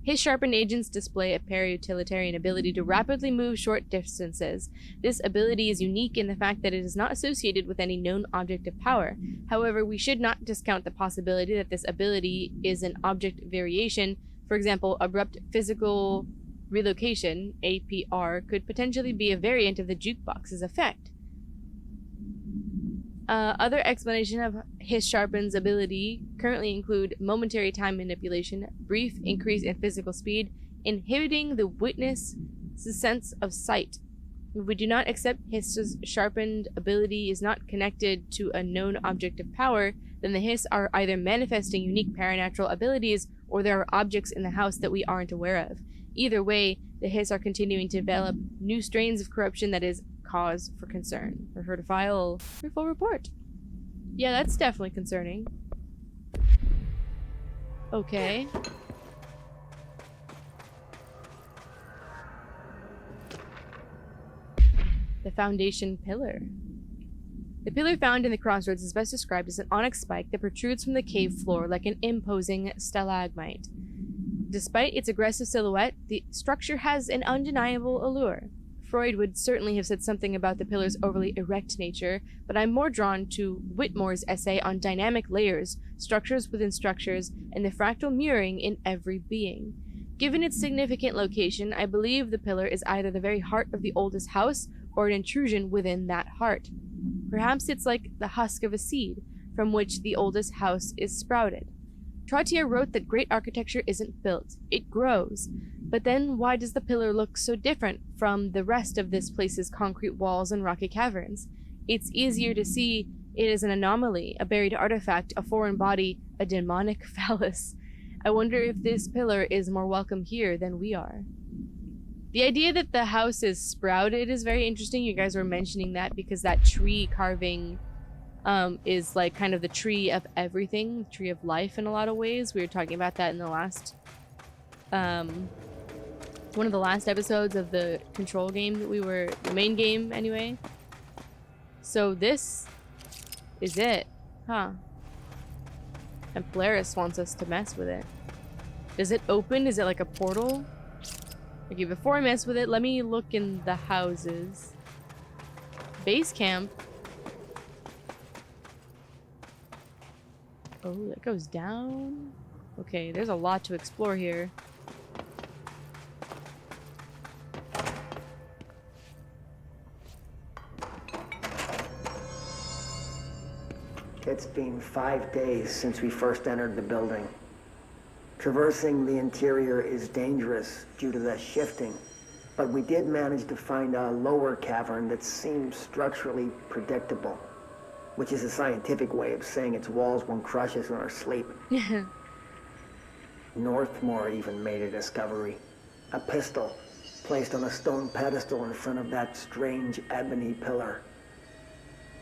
Hiss Sharpened agents display a para-utilitarian ability to rapidly move short distances. This ability is unique in the fact that it is not associated with any known object of power. However, we should not discount the possibility that this ability is an object variation. For example, abrupt physical relocation, APR, could potentially be a variant of the jukebox's effect. Other explanation of Hiss Sharpened's ability currently include momentary time manipulation, brief increase in physical speed, inhibiting the witness's sense of sight. If we do not accept Hiss's sharpened ability is not connected to a known object of power, then the Hiss are either manifesting unique paranatural abilities or there are objects in the house that we aren't aware of. Either way, the Hiss are continuing to develop new strains of corruption that is cause for concern. Refer to file for full report. Yeah, that's definitely concerning. Okay. The foundation pillar. The pillar found in the crossroads is best described as an onyx spike that protrudes from the cave floor like an imposing stalagmite. Despite its aggressive silhouette, the structure has an undeniable allure. Freud would certainly have said something about the pillar's overly erect nature, but I'm more drawn to Whitmore's essay on dynamic layers, structures within structures, and the fractal mirroring in every being. Given its significant location, I believe the pillar is either the very heart of the oldest house or an intrusion within that heart. Perhaps it's like the husk of a seed from which the oldest house is sprouted. Trottier wrote that great architecture isn't built, it grows. But then why does the pillar look so different from the rest of this place's concrete walls and rocky caverns? It's easier to see it as an anomaly, a buried artifact, a foreign body, a demonic phallus. I wonder if this pillar is more welcome here than we are. The idea that the house is sprouted is very interesting. You guys were mentioning that because that tree carving is like kind of the tree of everything, the tree of life in a lot of ways. We were talking about that in the last one of the last episodes of the control game that the main game anyway. So this is it, huh? And Polaris wants us to mess with it. Does it open? Is it like a portal? Okay, before I mess with it, let me look in the houses. Base camp. Oh, that goes down. Okay, there's a lot to explore here. It's been 5 days since we first entered the building. Traversing the interior is dangerous due to the shifting, but we did manage to find a lower cavern that seems structurally predictable, which is a scientific way of saying its walls won't crush us in our sleep. Northmore even made a discovery. A pistol placed on a stone pedestal in front of that strange ebony pillar.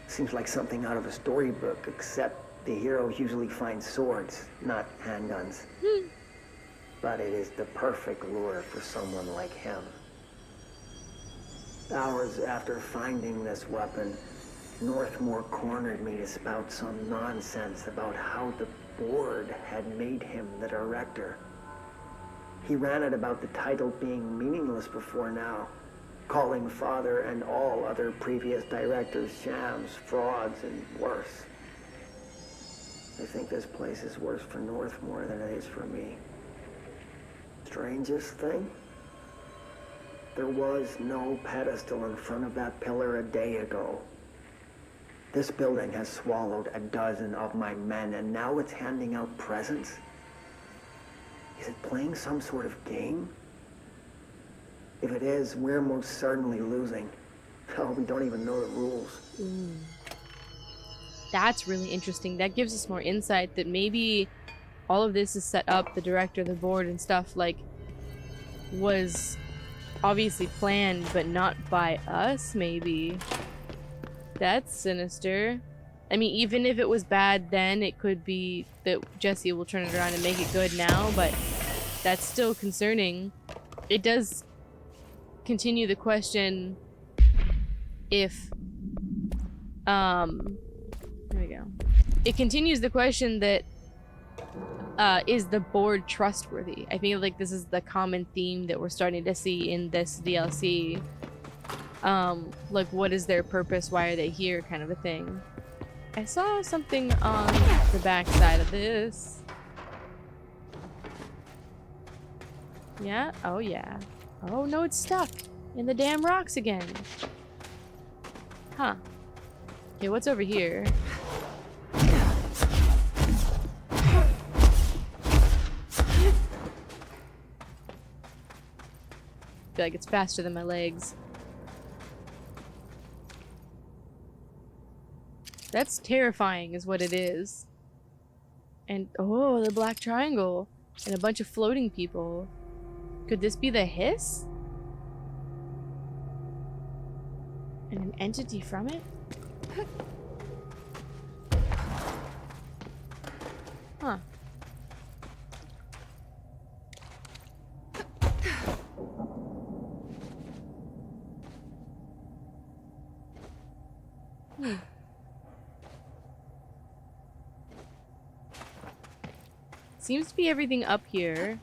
Seems like something out of a storybook, except the heroes usually find swords, not handguns. But it is the perfect lure for someone like him. Hours after finding this weapon, Northmore cornered me to spout some nonsense about how the board had made him the director. He ranted about the title being meaningless before now, calling Father and all other previous directors shams, frauds, and worse. I think this place is worse for Northmore than it is for me. Strangest thing? There was no pedestal in front of that pillar a day ago. This building has swallowed a dozen of my men, and now it's handing out presents? Is it playing some sort of game? If it is, we're most certainly losing. Oh, we don't even know the rules. That's really interesting. That gives us more insight that maybe all of this is set up, the director, the board, and stuff, like, was obviously planned, but not by us, maybe. That's sinister. I mean, even if it was bad then, it could be that Jesse will turn it around and make it good now, but that's still concerning. It does continue the question if, there we go. It continues the question that, is the board trustworthy? I feel like this is the common theme that we're starting to see in this DLC. Like, what is their purpose? Why are they here? Kind of a thing. I saw something on the back side of this. Yeah? Oh, yeah. Oh, no, it's stuck in the damn rocks again. Huh. Okay, what's over here? I feel like it's faster than my legs. That's terrifying is what it is. And oh, the black triangle and a bunch of floating people. Could this be the Hiss? And an entity from it? Huh. Seems to be everything up here.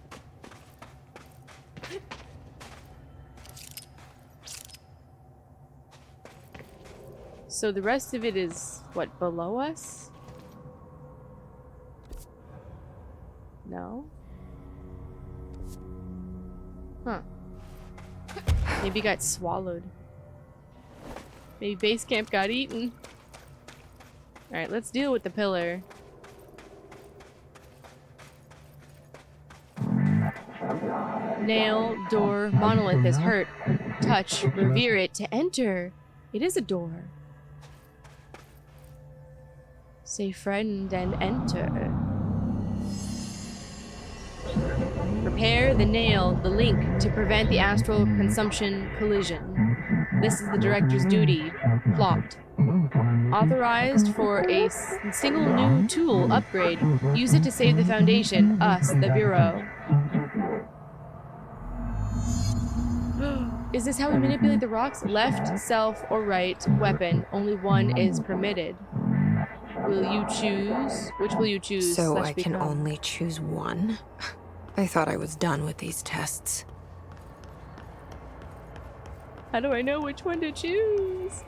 So the rest of it is, what, below us? No? Huh. Maybe got swallowed. Maybe base camp got eaten. Alright, let's deal with the pillar. Nail, door, monolith is hurt. Touch, revere it to enter. It is a door. Say friend and enter. Prepare the nail, the link, to prevent the astral consumption collision. This is the director's duty. Plot. Authorized for a single new tool upgrade. Use it to save the Foundation, us, the Bureau. Is this how we manipulate the rocks? Left, self, or right weapon. Only one is permitted. Will you choose? Which will you choose? So I can only choose one? I thought I was done with these tests. How do I know which one to choose?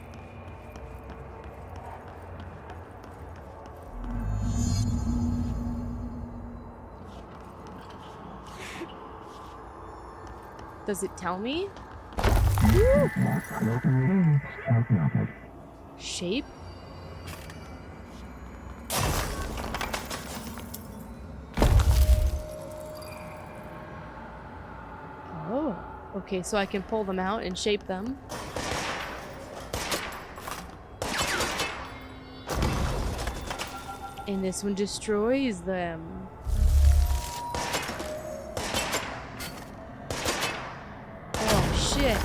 Does it tell me? Shape? Oh, okay, so I can pull them out and shape them. And this one destroys them. Oh, shit.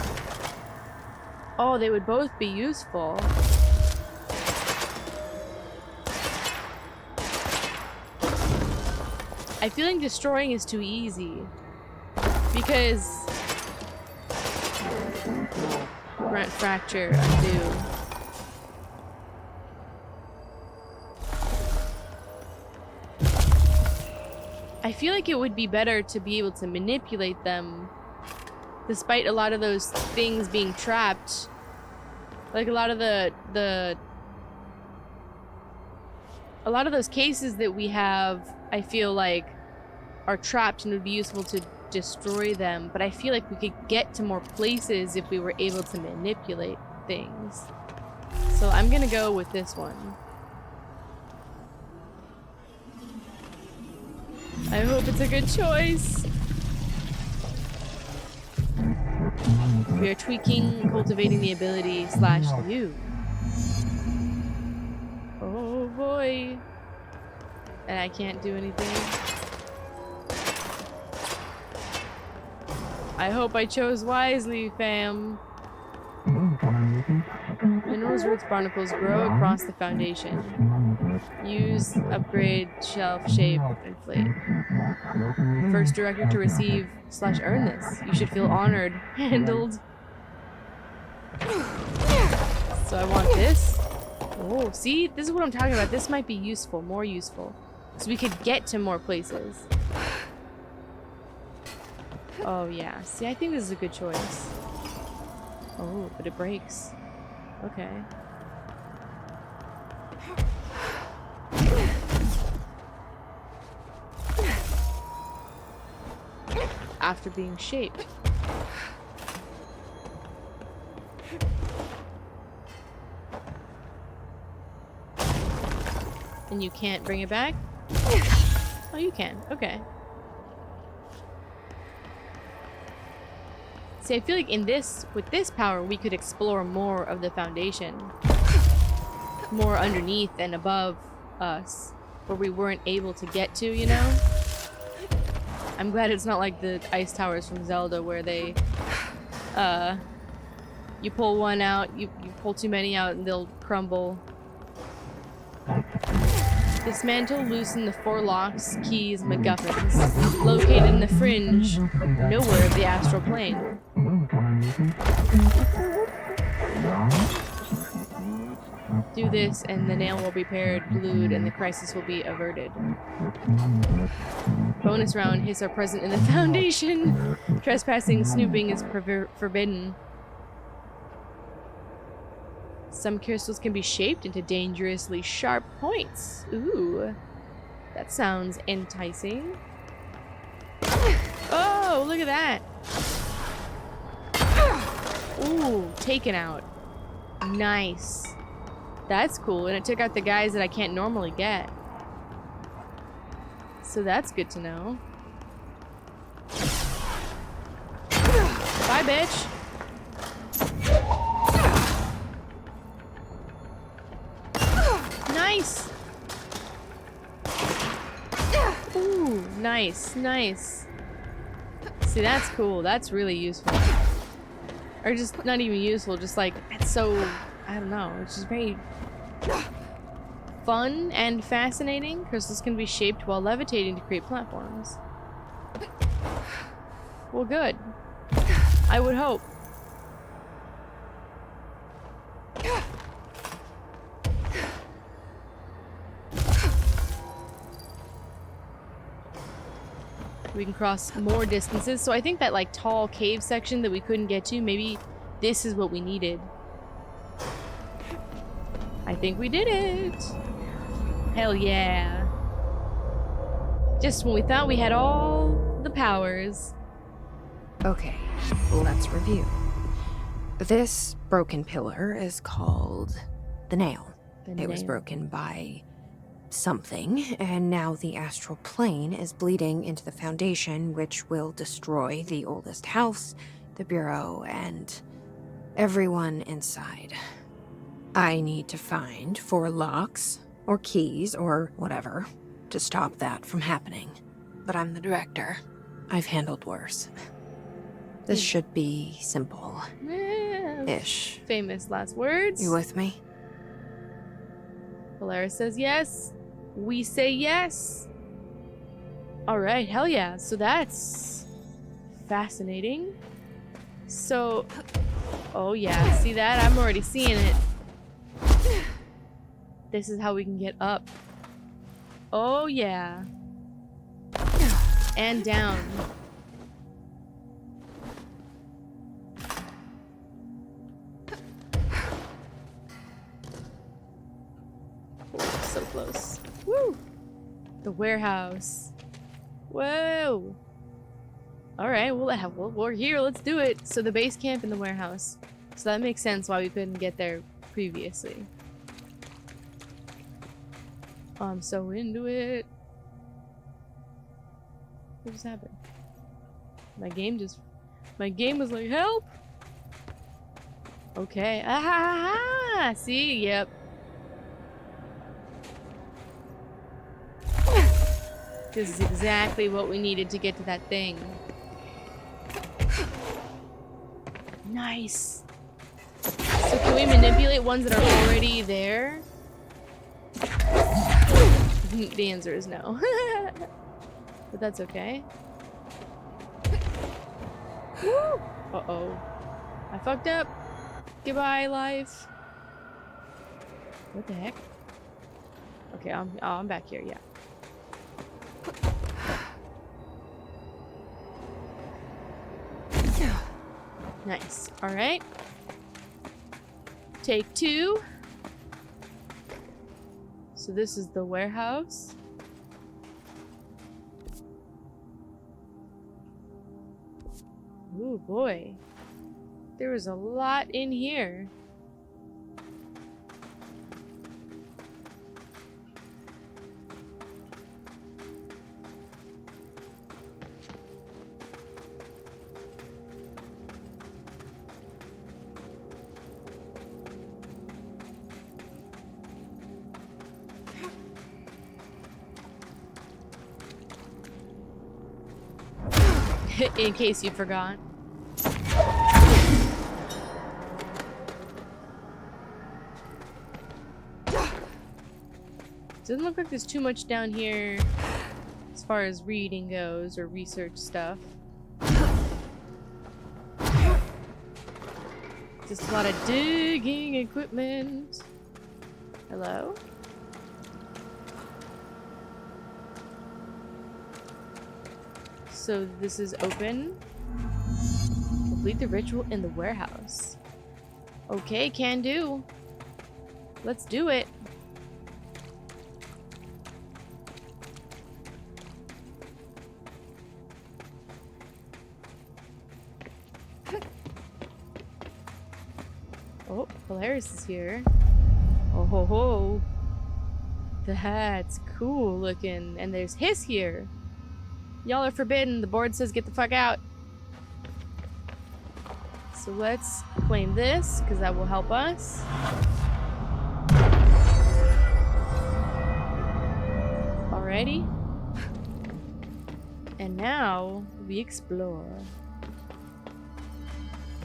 Oh, they would both be useful. I feel like destroying is too easy. Because... Grant fracture, undo. I feel like it would be better to be able to manipulate them, despite a lot of those things being trapped. Like a lot of a lot of those cases that we have, I feel like, are trapped and it would be useful to destroy them, but I feel like we could get to more places if we were able to manipulate things. So I'm gonna go with this one. I hope it's a good choice. We are tweaking, cultivating the ability / you. Oh boy. And I can't do anything. I hope I chose wisely, fam. Minerals, roots, barnacles grow across the foundation. Use, upgrade, shelf, shape, inflate. First director to receive / earn this. You should feel honored. Handled. So I want this. Oh, see? This is what I'm talking about. This might be useful, more useful. So we could get to more places. Oh, yeah. See, I think this is a good choice. Oh, but it breaks. Okay. After being shaped. And you can't bring it back? Oh, you can. Okay. See, I feel like with this power, we could explore more of the foundation. More underneath and above us. Where we weren't able to get to, you know? I'm glad it's not like the ice towers from Zelda where they, you pull one out, you pull too many out and they'll crumble. Dismantle, loosen the 4 locks, keys, MacGuffins. Located in the fringe, nowhere of the astral plane. Do this and the nail will be repaired, glued, and the crisis will be averted. Bonus round, hits are present in the foundation. Trespassing, snooping is forbidden. Some crystals can be shaped into dangerously sharp points. Ooh, that sounds enticing. Oh, look at that. Ooh, taken out. Nice. That's cool, and it took out the guys that I can't normally get. So that's good to know. Bye, bitch. Nice. Ooh, nice, nice. See, that's cool. That's really useful. Or just not even useful, just like, it's so, I don't know, it's just very fun and fascinating. Crystals can be shaped while levitating to create platforms. Well, good. I would hope. We can cross more distances. So I think that like tall cave section that we couldn't get to, maybe this is what we needed. I think we did it. Hell yeah. Just when we thought we had all the powers. Okay, let's review. This broken pillar is called the nail. It was broken by something, and now the astral plane is bleeding into the foundation, which will destroy the oldest house, the bureau, and everyone inside. I need to find 4 locks, or keys, or whatever, to stop that from happening. But I'm the director. I've handled worse. This should be simple. Ish. Famous last words. You with me? Polaris says yes. We say yes. Alright, hell yeah. So that's fascinating. So, oh yeah, see that? I'm already seeing it. This is how we can get up. Oh yeah. And down. Oh, so close. Woo! The warehouse. Whoa! Alright, well, we're here, let's do it. So the base camp and the warehouse. So that makes sense why we couldn't get there previously. I'm so into it. What just happened? My game was like, help! Okay. Ah! See? Yep. This is exactly what we needed to get to that thing. Nice. So can we manipulate ones that are already there? The answer is no. But that's okay. Woo! Uh-oh. I fucked up. Goodbye, life. What the heck? Okay, I'm back here, yeah. Nice. Alright. Take 2. So this is the warehouse. Ooh, boy. There was a lot in here. In case you forgot. Doesn't look like there's too much down here as far as reading goes or research stuff. Just a lot of digging equipment. Hello? So this is open. Complete the ritual in the warehouse. Okay, can do. Let's do it. Oh, Polaris is here. Oh ho ho. That's cool looking. And there's Hiss here. Y'all are forbidden. The board says get the fuck out. So let's claim this, because that will help us. Alrighty. And now we explore.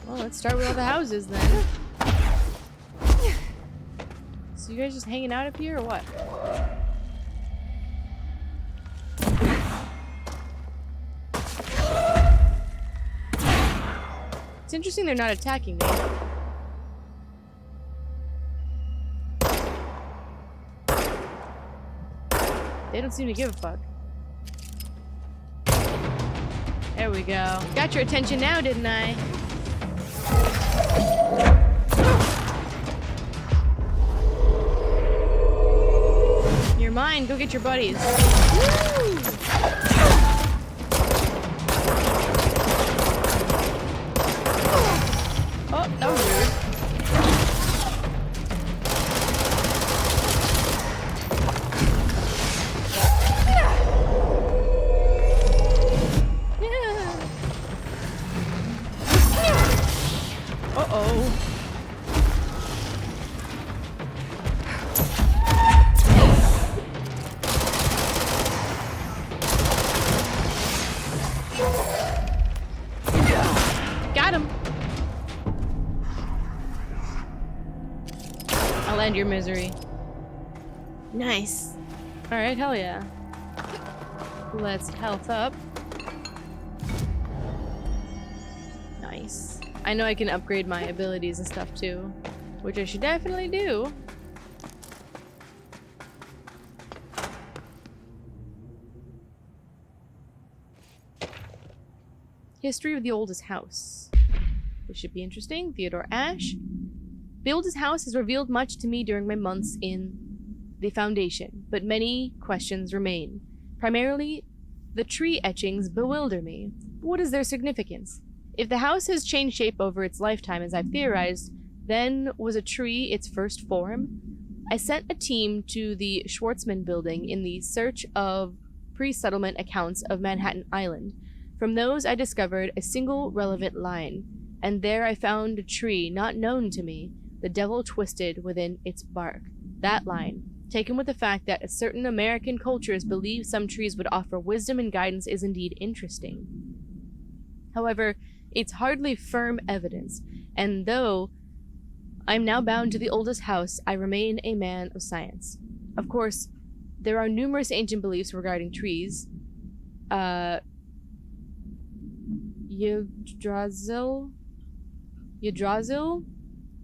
Well, let's start with all the houses then. So you guys just hanging out up here or what? It's interesting they're not attacking me. They don't seem to give a fuck. There we go. Got your attention now, didn't I? You're mine. Go get your buddies. Woo! Oh, that was weird. Uh-oh. Got him. I'll end your misery. Nice. Alright, hell yeah. Let's health up. Nice. I know I can upgrade my abilities and stuff too, which I should definitely do. History of the oldest house. This should be interesting. Theodore Ash. The oldest house has revealed much to me during my months in the Foundation, but many questions remain. Primarily, the tree etchings bewilder me. What is their significance? If the house has changed shape over its lifetime, as I've theorized, then was a tree its first form? I sent a team to the Schwartzman building in the search of pre-settlement accounts of Manhattan Island. From those, I discovered a single relevant line, and there I found a tree not known to me, the devil twisted within its bark. That line, taken with the fact that certain American cultures believe some trees would offer wisdom and guidance, is indeed interesting. However, it's hardly firm evidence, and though I am now bound to the oldest house. I remain a man of science. Of course, there are numerous ancient beliefs regarding trees. Yggdrasil?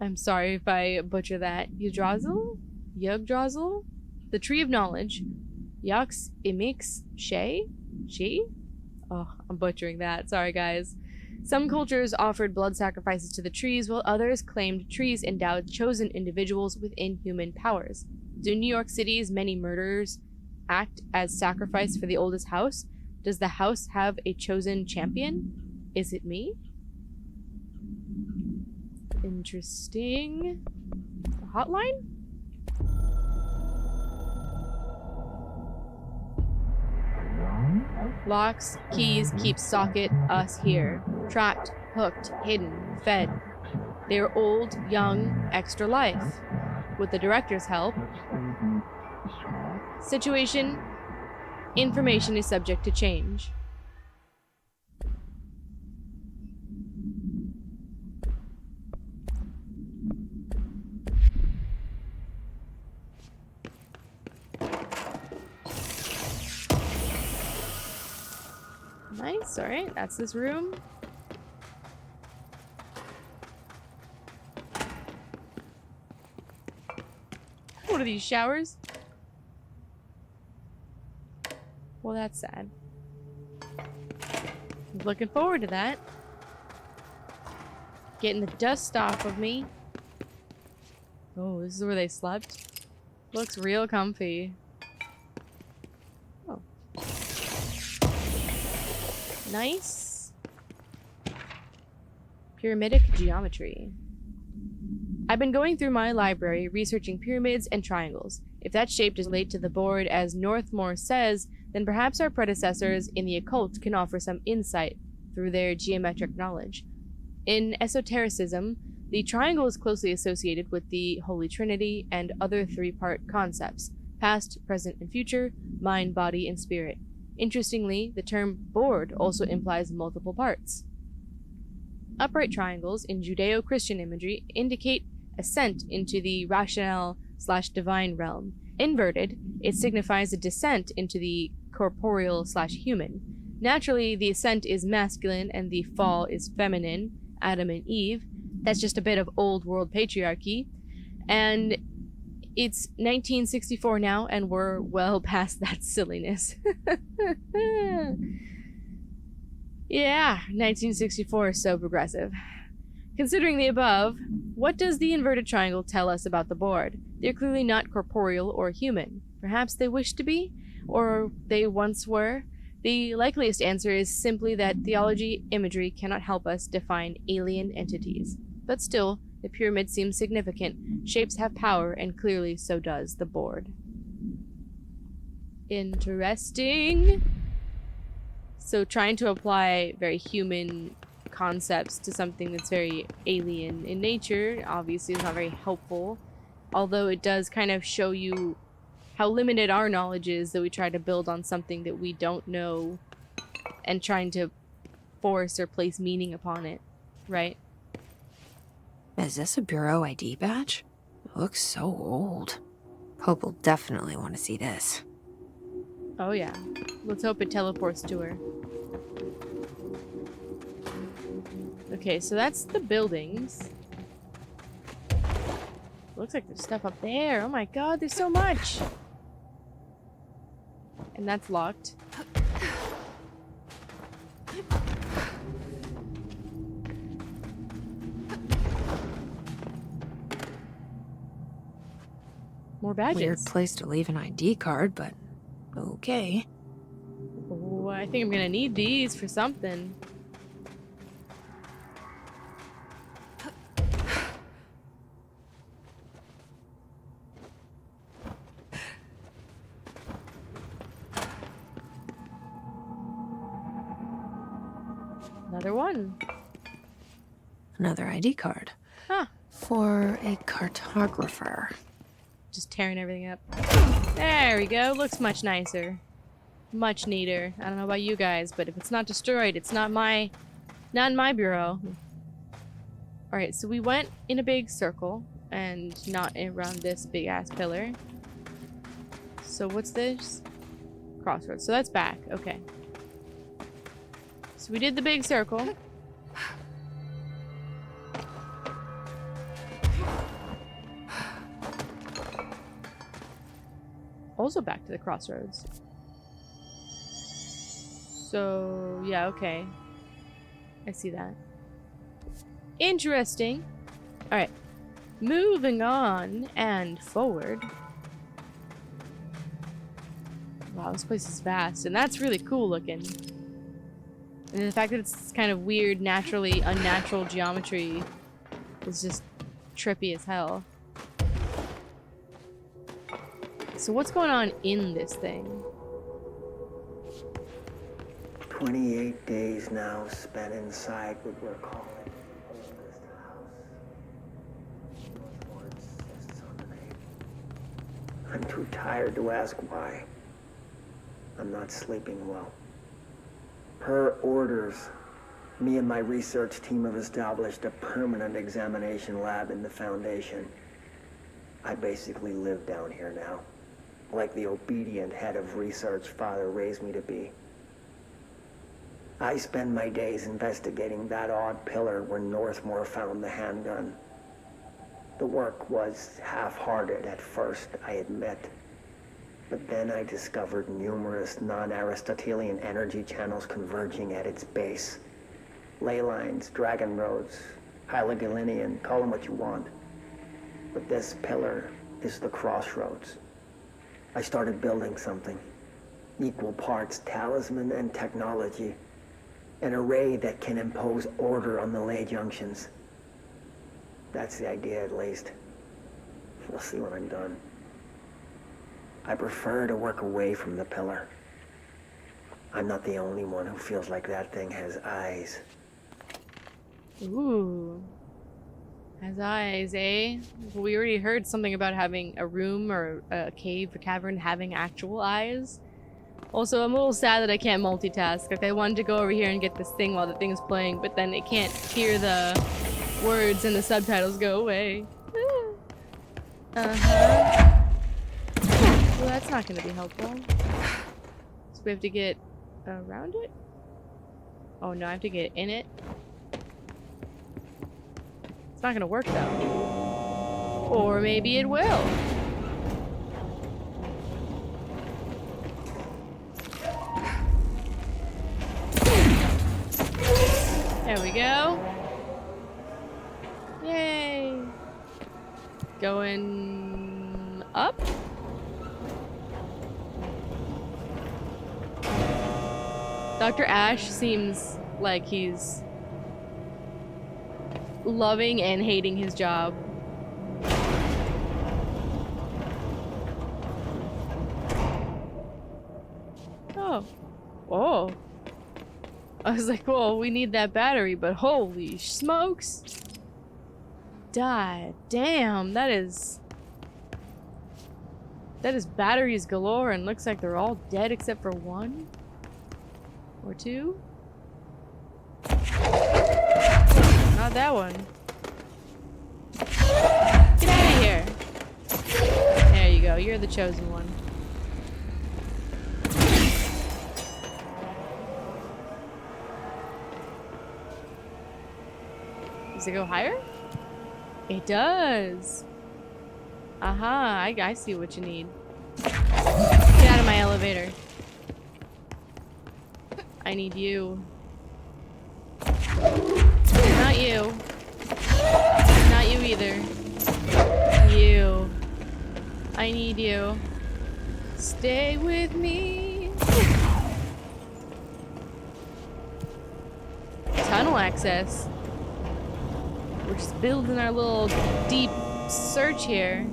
I'm sorry if I butcher that. Yggdrasil? The tree of knowledge. Yux, Imix, She? Oh, I'm butchering that. Sorry, guys. Some cultures offered blood sacrifices to the trees, while others claimed trees endowed chosen individuals with inhuman powers. Do New York City's many murderers act as sacrifice for the oldest house? Does the house have a chosen champion? Is it me? Interesting. Hotline? Locks, keys, keep socket, us here. Trapped, hooked, hidden, fed. They are old, young, extra life. With the director's help. Situation. Information is subject to change. Nice, alright, that's this room. What are these, showers? Well, that's sad. Looking forward to that. Getting the dust off of me. Oh, this is where they slept. Looks real comfy. Oh. Nice. Pyramidic geometry. I've been going through my library researching pyramids and triangles. If that shape is related to the board as Northmore says, then perhaps our predecessors in the occult can offer some insight through their geometric knowledge. In esotericism, the triangle is closely associated with the Holy Trinity and other three-part concepts: past, present, and future, mind, body, and spirit. Interestingly, the term board also implies multiple parts. Upright triangles in Judeo-Christian imagery indicate ascent into the rational/divine realm. Inverted, it signifies a descent into the corporeal/human. Naturally, the ascent is masculine and the fall is feminine, Adam and Eve. That's just a bit of old world patriarchy. And it's 1964 now, and we're well past that silliness. Yeah, 1964 is so progressive. Considering the above, what does the inverted triangle tell us about the board? They're clearly not corporeal or human. Perhaps they wish to be, or they once were. The likeliest answer is simply that theology imagery cannot help us define alien entities. But still, the pyramid seems significant. Shapes have power, and clearly so does the board. Interesting. So trying to apply very human concepts to something that's very alien in nature obviously is not very helpful, although it does kind of show you how limited our knowledge is that we try to build on something that we don't know and trying to force or place meaning upon it, right? Is this a Bureau ID badge? It looks so old. Hope will definitely want to see this. Oh yeah. Let's hope it teleports to her. Okay, so that's the buildings. Looks like there's stuff up there. Oh my god, there's so much! And that's locked. More badges. Weird place to leave an ID card, but okay. Oh, I think I'm gonna need these for something. Another one. Another ID card. Huh. For a cartographer. Just tearing everything up. There we go. Looks much nicer. Much neater. I don't know about you guys, but if it's not destroyed, it's not in my bureau. Alright, so we went in a big circle and not around this big ass pillar. So what's this? Crossroads. So that's back. Okay. So we did the big circle. Also back to the crossroads. So, yeah, okay. I see that. Interesting. Alright. Moving on and forward. Wow, this place is vast, and that's really cool looking. And the fact that it's kind of weird, naturally unnatural geometry is just trippy as hell. So what's going on in this thing? 28 days now spent inside what we're calling oldest house. Northmore insists on the name. I'm too tired to ask why. I'm not sleeping well. Per orders, me and my research team have established a permanent examination lab in the Foundation. I basically live down here now, like the obedient head of research Father raised me to be. I spend my days investigating that odd pillar where Northmore found the handgun. The work was half-hearted at first, I admit. But then I discovered numerous non-Aristotelian energy channels converging at its base. Ley lines, dragon roads, Hyligalinian, call them what you want. But this pillar is the crossroads. I started building something. Equal parts talisman and technology. An array that can impose order on the ley junctions. That's the idea, at least. We'll see when I'm done. I prefer to work away from the pillar. I'm not the only one who feels like that thing has eyes. Ooh. Has eyes, eh? Well, we already heard something about having a room or a cave, a cavern having actual eyes. Also, I'm a little sad that I can't multitask. Like, I wanted to go over here and get this thing while the thing's playing, but then it can't hear the words and the subtitles go away. Uh-huh. Well, that's not gonna be helpful. So we have to get around it? Oh no, I have to get in it. It's not gonna work though. Or maybe it will. There we go. Yay. Going up? Dr. Ash seems like he's loving and hating his job. Oh. Oh. I was like, well, we need that battery, but holy smokes. Damn, that is batteries galore, and looks like they're all dead except for one or two. Not that one. Get out of here. There you go, you're the chosen one. Does it go higher? It does. Aha, I see what you need. Get out of my elevator. I need you. Not you. Not you either. You. I need you. Stay with me. Tunnel access. We're just building our little deep search here.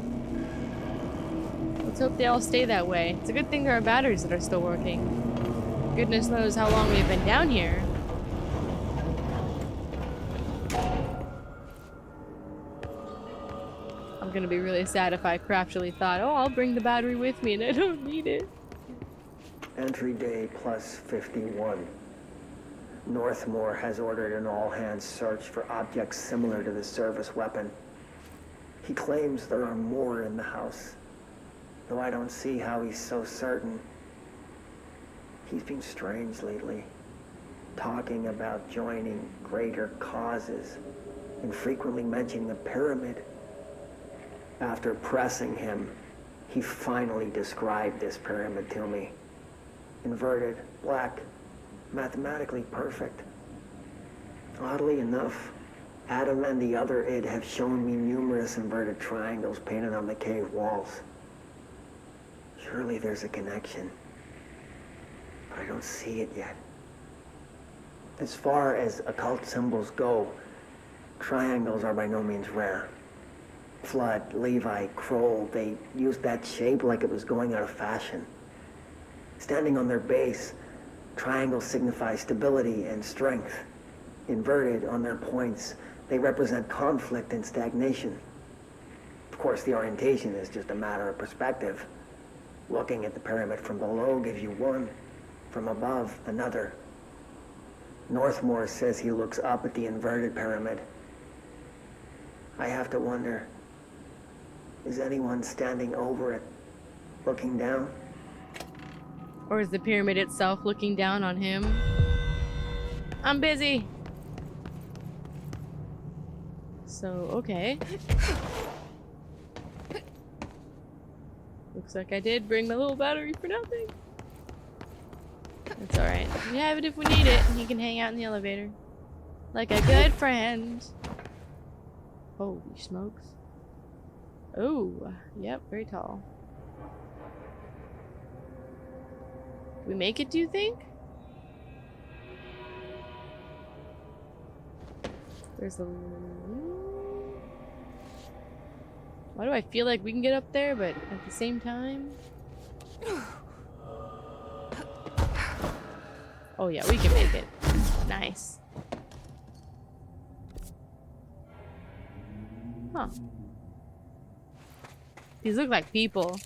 Let's hope they all stay that way. It's a good thing there are batteries that are still working. Goodness knows how long we've been down here. I'm gonna be really sad if I craftily thought, oh, I'll bring the battery with me and I don't need it. Entry day plus 51. Northmore has ordered an all-hands search for objects similar to the service weapon. He claims there are more in the house, though I don't see how he's so certain. He's been strange lately, talking about joining greater causes and frequently mentioning the pyramid. After pressing him, he finally described this pyramid to me. Inverted, black, mathematically perfect. Oddly enough, Adam and the other id have shown me numerous inverted triangles painted on the cave walls. Surely there's a connection, but I don't see it yet. As far as occult symbols go, triangles are by no means rare. Flood, Levi, Kroll, they used that shape like it was going out of fashion. Standing on their base, triangles signify stability and strength. Inverted on their points, they represent conflict and stagnation. Of course, the orientation is just a matter of perspective. Looking at the pyramid from below gives you one, from above another. Northmore says he looks up at the inverted pyramid. I have to wonder, is anyone standing over it, looking down? Or is the pyramid itself looking down on him? I'm busy. So, okay. Looks like I did bring my little battery for nothing. That's alright. We have it if we need it. You can hang out in the elevator. Like a good friend. Holy smokes. Oh, yep, very tall. We make it, do you think? There's a... Why do I feel like we can get up there, but at the same time... Oh yeah, we can make it. Nice. Huh. These look like people.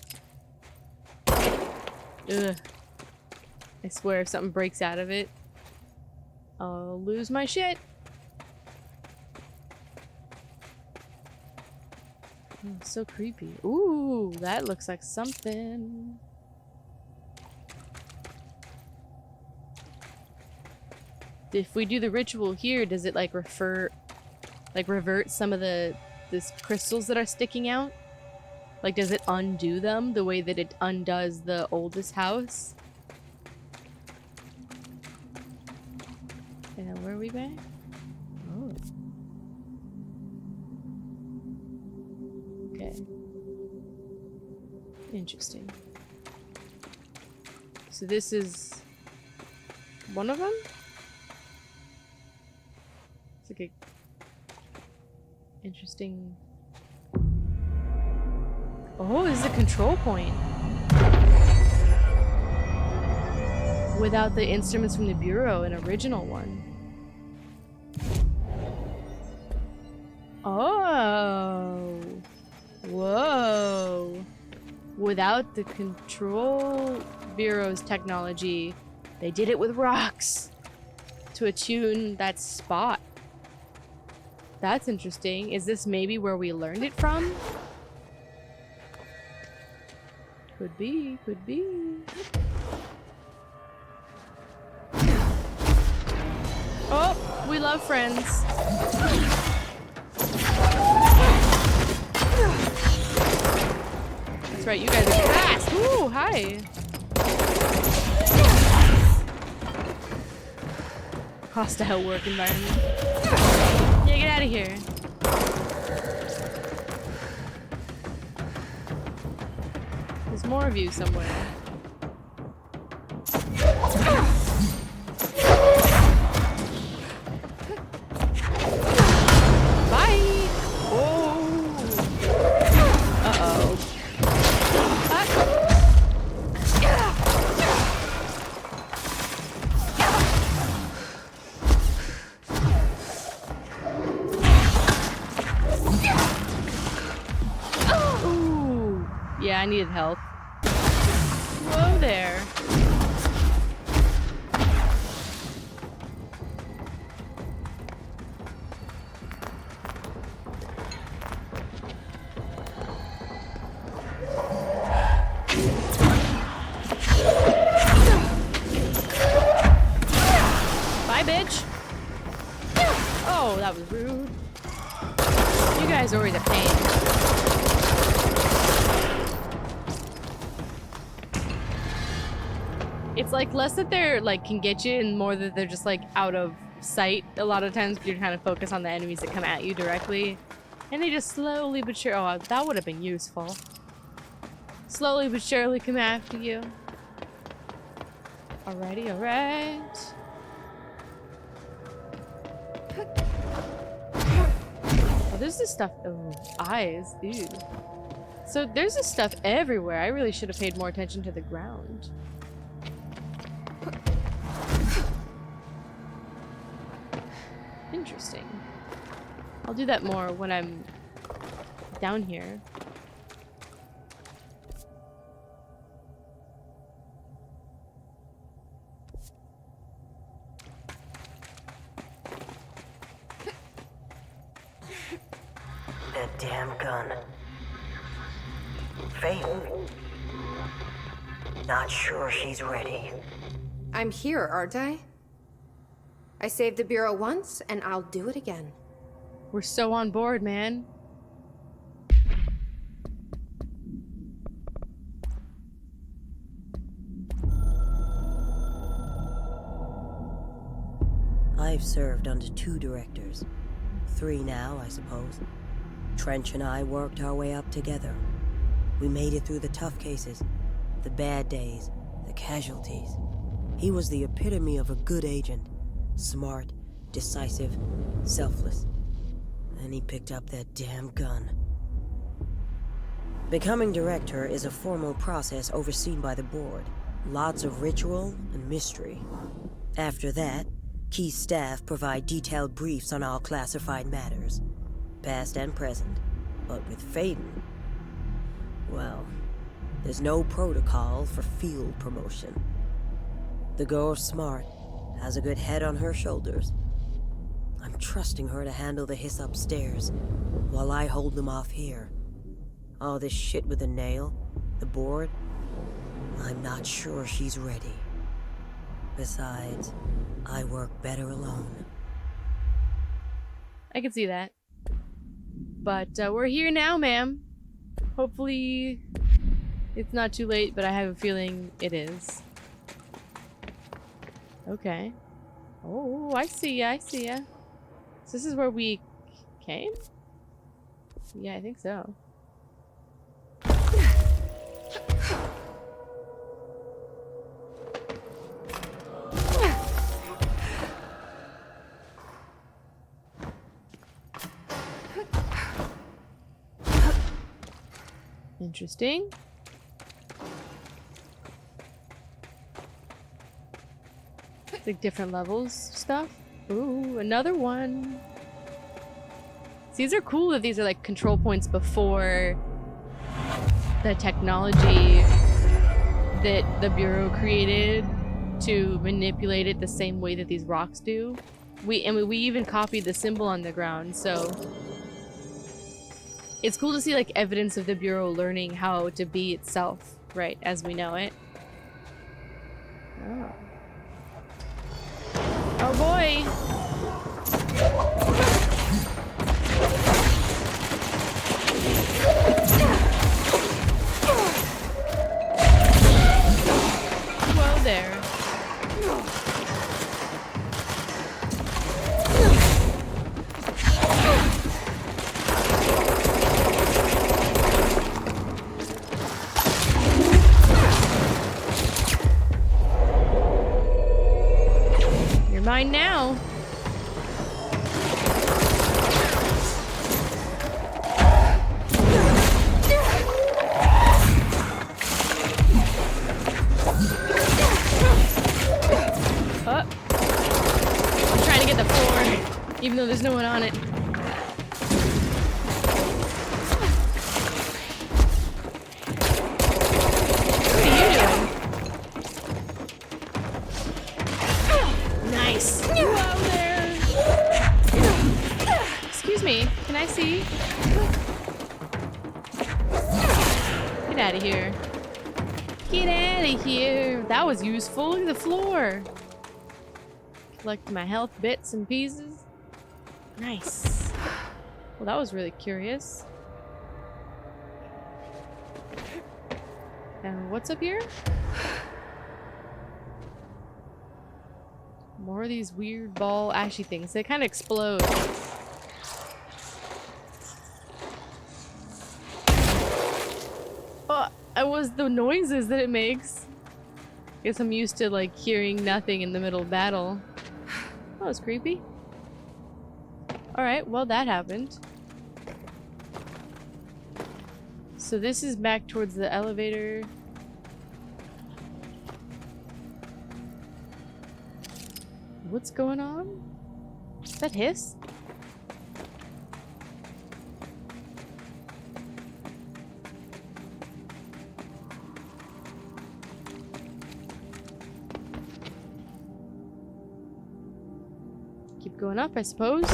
Ugh. I swear if something breaks out of it, I'll lose my shit. Oh, so creepy. Ooh, that looks like something. If we do the ritual here, does it like revert some of this crystals that are sticking out? Like, does it undo them the way that it undoes the oldest house? And where are we back? Oh. Okay. Interesting. So this is one of them? It's like a interesting... Oh, this is a control point. Without the instruments from the Bureau, an original one. Oh. Whoa. Without the Control Bureau's technology, they did it with rocks to attune that spot. That's interesting. Is this maybe where we learned it from? Could be, could be. Oh, we love friends. That's right, you guys are fast. Ooh, hi. Hostile work environment. Yeah, get out of here. There's more of you somewhere. I needed help. Whoa there. that was rude. You guys are always a pain. It's like less that they're like can get you and more that they're just like out of sight a lot of times because you're trying to focus on the enemies that come at you directly. And they just slowly but surely, oh, that would have been useful. Slowly but surely come after you. Alrighty, alright. Oh, there's this stuff, oh, eyes, ew. So there's this stuff everywhere. I really should have paid more attention to the ground. Interesting. I'll do that more when I'm down here. That damn gun. Faden. Not sure she's ready. I'm here, aren't I? I saved the Bureau once, and I'll do it again. We're so on board, man. I've served under 2 directors. 3 now, I suppose. Trench and I worked our way up together. We made it through the tough cases, the bad days, the casualties. He was the epitome of a good agent. Smart, decisive, selfless. And he picked up that damn gun. Becoming director is a formal process overseen by the board. Lots of ritual and mystery. After that, key staff provide detailed briefs on all classified matters, past and present. But with Faden, well, there's no protocol for field promotion. The girl's smart, has a good head on her shoulders. I'm trusting her to handle the hiss upstairs, while I hold them off here. All this shit with the nail, the board, I'm not sure she's ready. Besides, I work better alone. I can see that. But we're here now, ma'am. Hopefully it's not too late, but I have a feeling it is. Okay. Oh, I see ya, I see ya. So this is where we came? Yeah, I think so. Interesting. It's like different levels stuff. Ooh, another one. These are cool that these are like control points before the technology that the Bureau created to manipulate it the same way that these rocks do. We even copied the symbol on the ground, so it's cool to see like evidence of the Bureau learning how to be itself, right, as we know it. Oh. Oh boy! Whoa there. You're mine now. Even though there's no one on it. What are you doing? Nice. Whoa there. Excuse me, can I see? Get out of here. Get out of here. That was useful. Look at the floor. Collect my health bits and pieces. Nice. Well, that was really curious. And what's up here? More of these weird ball ashy things. They kind of explode. Oh, it was the noises that it makes. Guess I'm used to like hearing nothing in the middle of battle. That was creepy. Alright, well that happened. So this is back towards the elevator. What's going on? Is that Hiss? Keep going up, I suppose.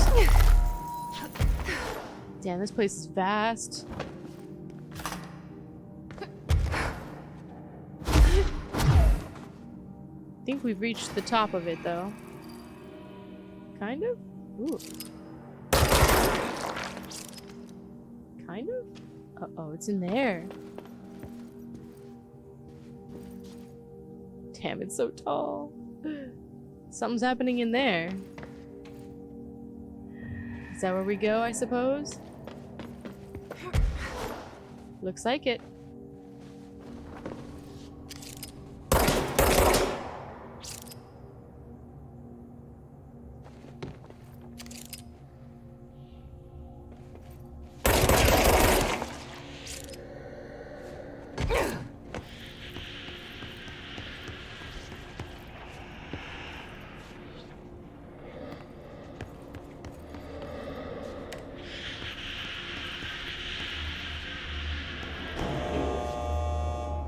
Damn, this place is vast. I think we've reached the top of it, though. Kind of? Ooh. Kind of? Uh-oh, it's in there. Damn, it's so tall. Something's happening in there. Is that where we go, I suppose? Looks like it.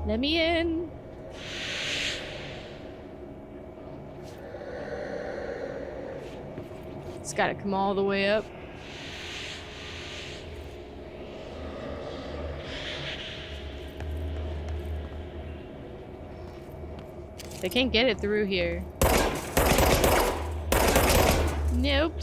Let me in. It's gotta come all the way up. They can't get it through here. Nope.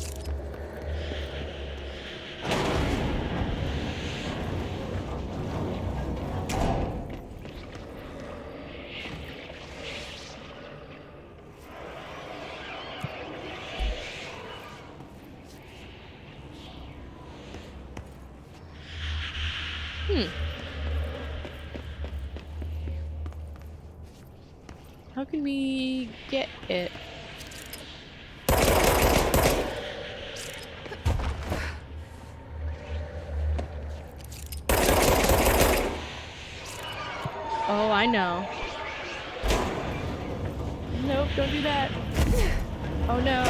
How can we get it? Oh, I know. Nope, don't do that. Oh no.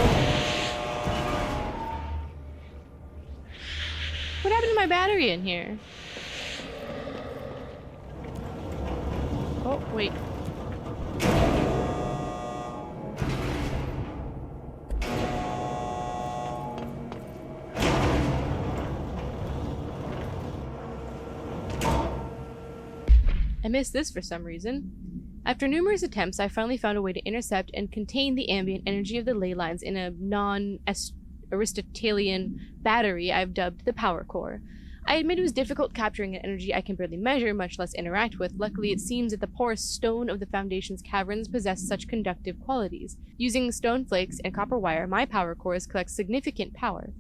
What happened to my battery in here? Oh, wait. I missed this for some reason. After numerous attempts, I finally found a way to intercept and contain the ambient energy of the ley lines in a non-Aristotelian battery I've dubbed the power core. I admit it was difficult capturing an energy I can barely measure, much less interact with. Luckily, it seems that the porous stone of the Foundation's caverns possess such conductive qualities. Using stone flakes and copper wire, my power cores collect significant power.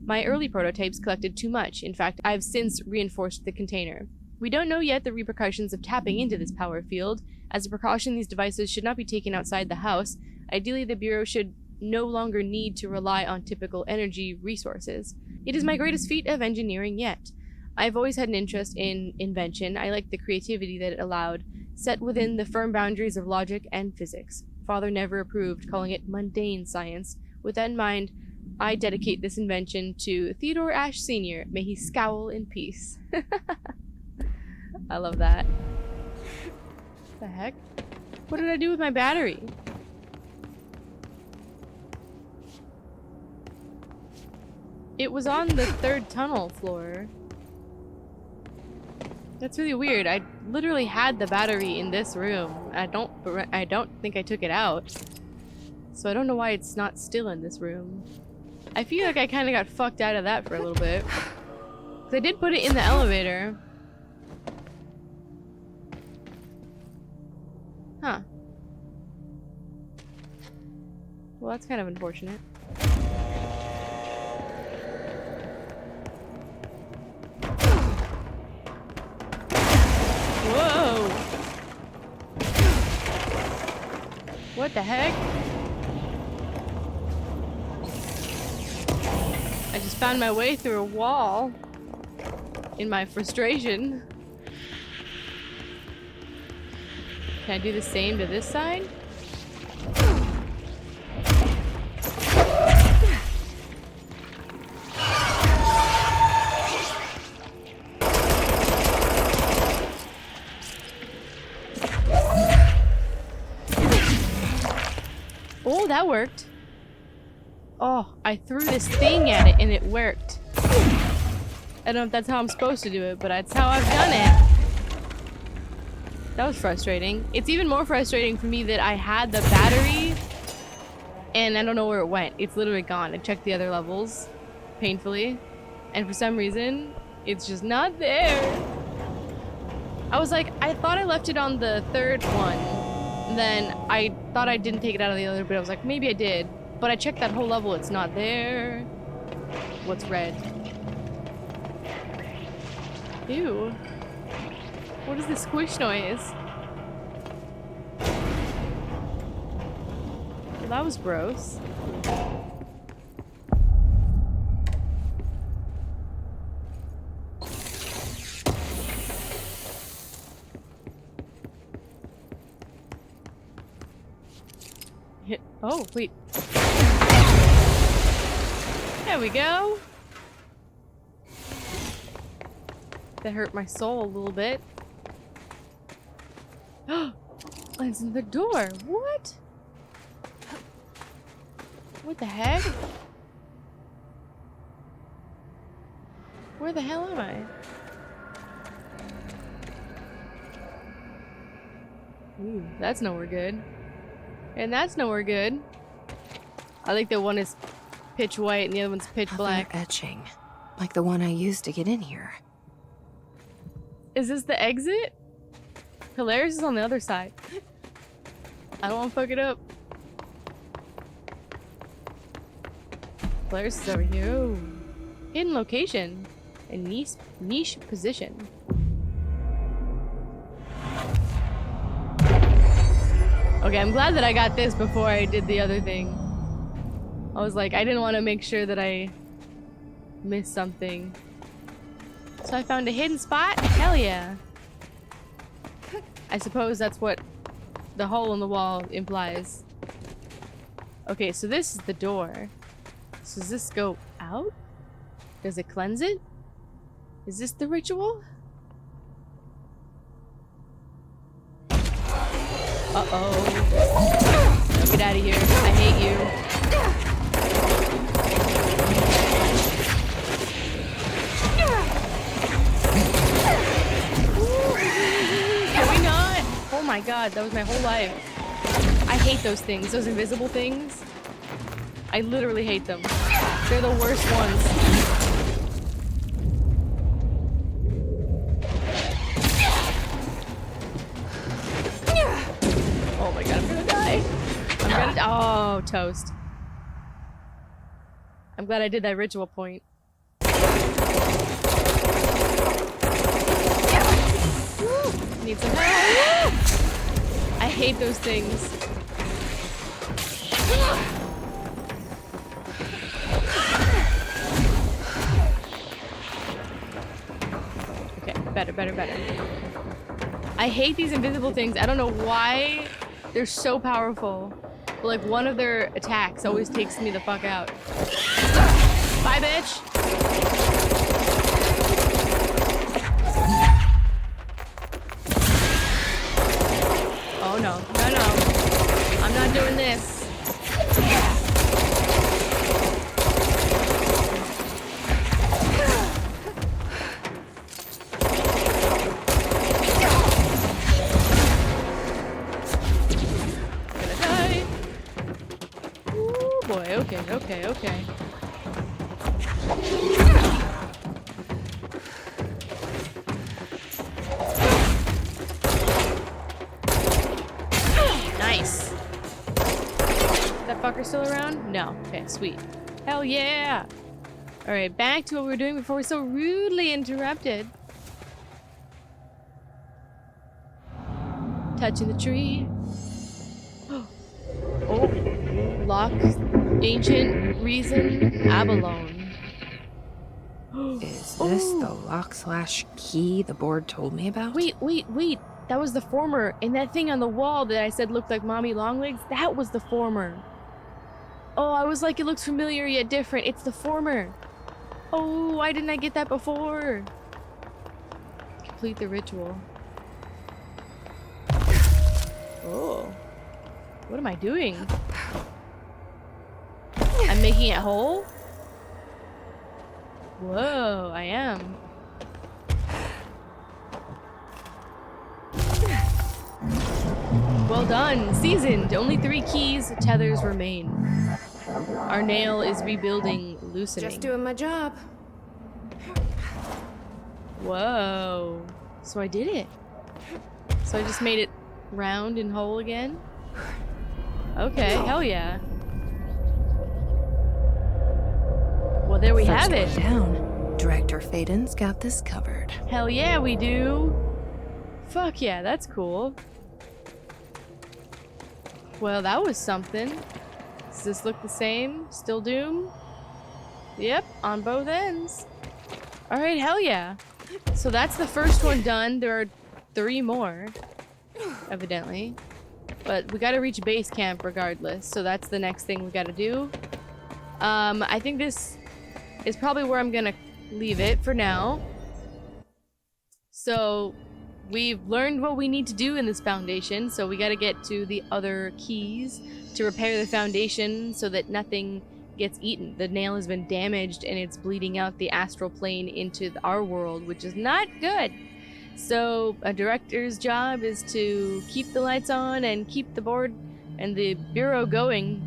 My early prototypes collected too much. In fact, I've since reinforced the container. We don't know yet the repercussions of tapping into this power field. As a precaution, these devices should not be taken outside the house. Ideally, the Bureau should no longer need to rely on typical energy resources. It is my greatest feat of engineering yet. I've always had an interest in invention. I liked the creativity that it allowed, set within the firm boundaries of logic and physics. Father never approved, calling it mundane science. With that in mind, I dedicate this invention to Theodore Ashe Sr. May he scowl in peace. I love that. What the heck? What did I do with my battery? It was on the third tunnel floor. That's really weird. I literally had the battery in this room. I don't think I took it out. So I don't know why it's not still in this room. I feel like I kind of got fucked out of that for a little bit. 'Cause I did put it in the elevator. Huh. Well, that's kind of unfortunate. Whoa! What the heck? I just found my way through a wall in my frustration. Can I do the same to this side? Oh, that worked. Oh, I threw this thing at it and it worked. I don't know if that's how I'm supposed to do it, but that's how I've done it. That was frustrating. It's even more frustrating for me that I had the battery and I don't know where it went. It's literally gone. I checked the other levels painfully and for some reason it's just not there. I was like, I thought I left it on the third one. And then I thought I didn't take it out of the other, but I was like, maybe I did. But I checked that whole level, it's not there. What's red? Ew. What is this squish noise? Well, that was gross. Oh, wait. There we go. That hurt my soul a little bit. Lands in the door. What? What the heck? Where the hell am I? Ooh, that's nowhere good. And that's nowhere good. I like that one is pitch white and the other one's pitch black. Etching, like the one I used to get in here. Is this the exit? Hilarious is on the other side. I don't want to fuck it up. Hilarious is over here. Ooh. Hidden location. A niche position. Okay, I'm glad that I got this before I did the other thing. I was like, I didn't want to make sure that I missed something. So I found a hidden spot? Hell yeah. I suppose that's what the hole in the wall implies. Okay, so this is the door. So does this go out? Does it cleanse it? Is this the ritual? Uh-oh. No, get out of here. I hate you. Can we not? Oh my god, that was my whole life. I hate those things. Those invisible things. I literally hate them. They're the worst ones. Oh my god, I'm gonna die. I'm gonna die. Oh, toast. I'm glad I did that ritual point. Need some help. I hate those things. Okay, better. I hate these invisible things. I don't know why they're so powerful. But like one of their attacks always takes me the fuck out. Bye, bitch. Oh no. I'm not doing this. Okay. marker still around? No. Okay, sweet. Hell yeah! Alright, back to what we were doing before we're so rudely interrupted. Touching the tree. Oh, lock, ancient reason, abalone. Is this the lock/key the board told me about? Wait. That was the former. And that thing on the wall that I said looked like Mommy Longlegs, that was the former. Oh, I was like, it looks familiar yet different. It's the former. Oh, why didn't I get that before? Complete the ritual. Oh. What am I doing? I'm making it whole? Whoa, I am. Well done. Seasoned. Only 3 keys. Tethers remain. Our nail is rebuilding, loosening. Just doing my job. Whoa. So I did it. So I just made it round and whole again? Okay, hell yeah. Well, there we have it. Down. Director Faden's got this covered. Hell yeah, we do. Fuck yeah, that's cool. Well, that was something. Does this look the same? Still Doom? Yep, on both ends. Alright, hell yeah. So that's the first one done. There are 3 more, evidently. But we gotta reach base camp regardless, so that's the next thing we gotta do. I think this is probably where I'm gonna leave it for now. So we've learned what we need to do in this foundation, so we gotta get to the other keys to repair the foundation so that nothing gets eaten. The nail has been damaged and it's bleeding out the astral plane into our world, which is not good. So a director's job is to keep the lights on and keep the board and the bureau going,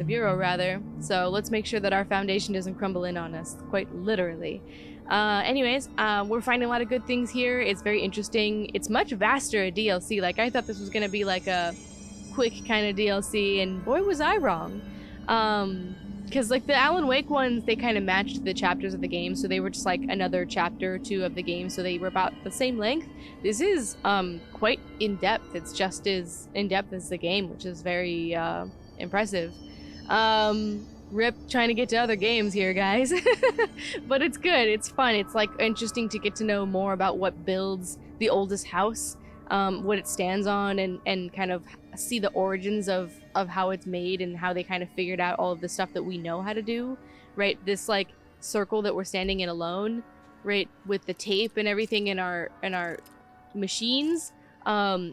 so let's make sure that our foundation doesn't crumble in on us, quite literally. Anyways, we're finding a lot of good things here. It's very interesting. It's much vaster a DLC. Like, I thought this was gonna be like a quick kind of DLC, and boy was I wrong. Because like the Alan Wake ones, they kind of matched the chapters of the game, so they were just like another chapter or 2 of the game, so they were about the same length. This is quite in-depth. It's just as in-depth as the game, which is very impressive. Rip trying to get to other games here, guys. But it's good, it's fun. It's like interesting to get to know more about what builds the oldest house, what it stands on, and kind of see the origins of how it's made and how they kind of figured out all of the stuff that we know how to do, right? This like circle that we're standing in alone, right, with the tape and everything in our machines,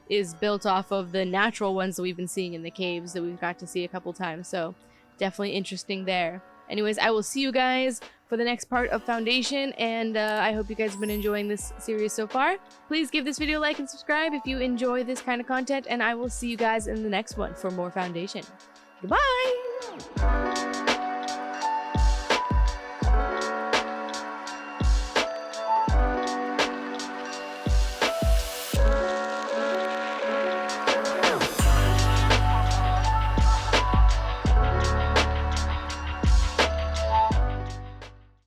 is built off of the natural ones that we've been seeing in the caves that we've got to see a couple times. So definitely interesting there. Anyways, I will see you guys for the next part of Foundation, and I hope you guys have been enjoying this series so far. Please give this video a like and subscribe if you enjoy this kind of content, and I will see you guys in the next one for more Foundation. Goodbye!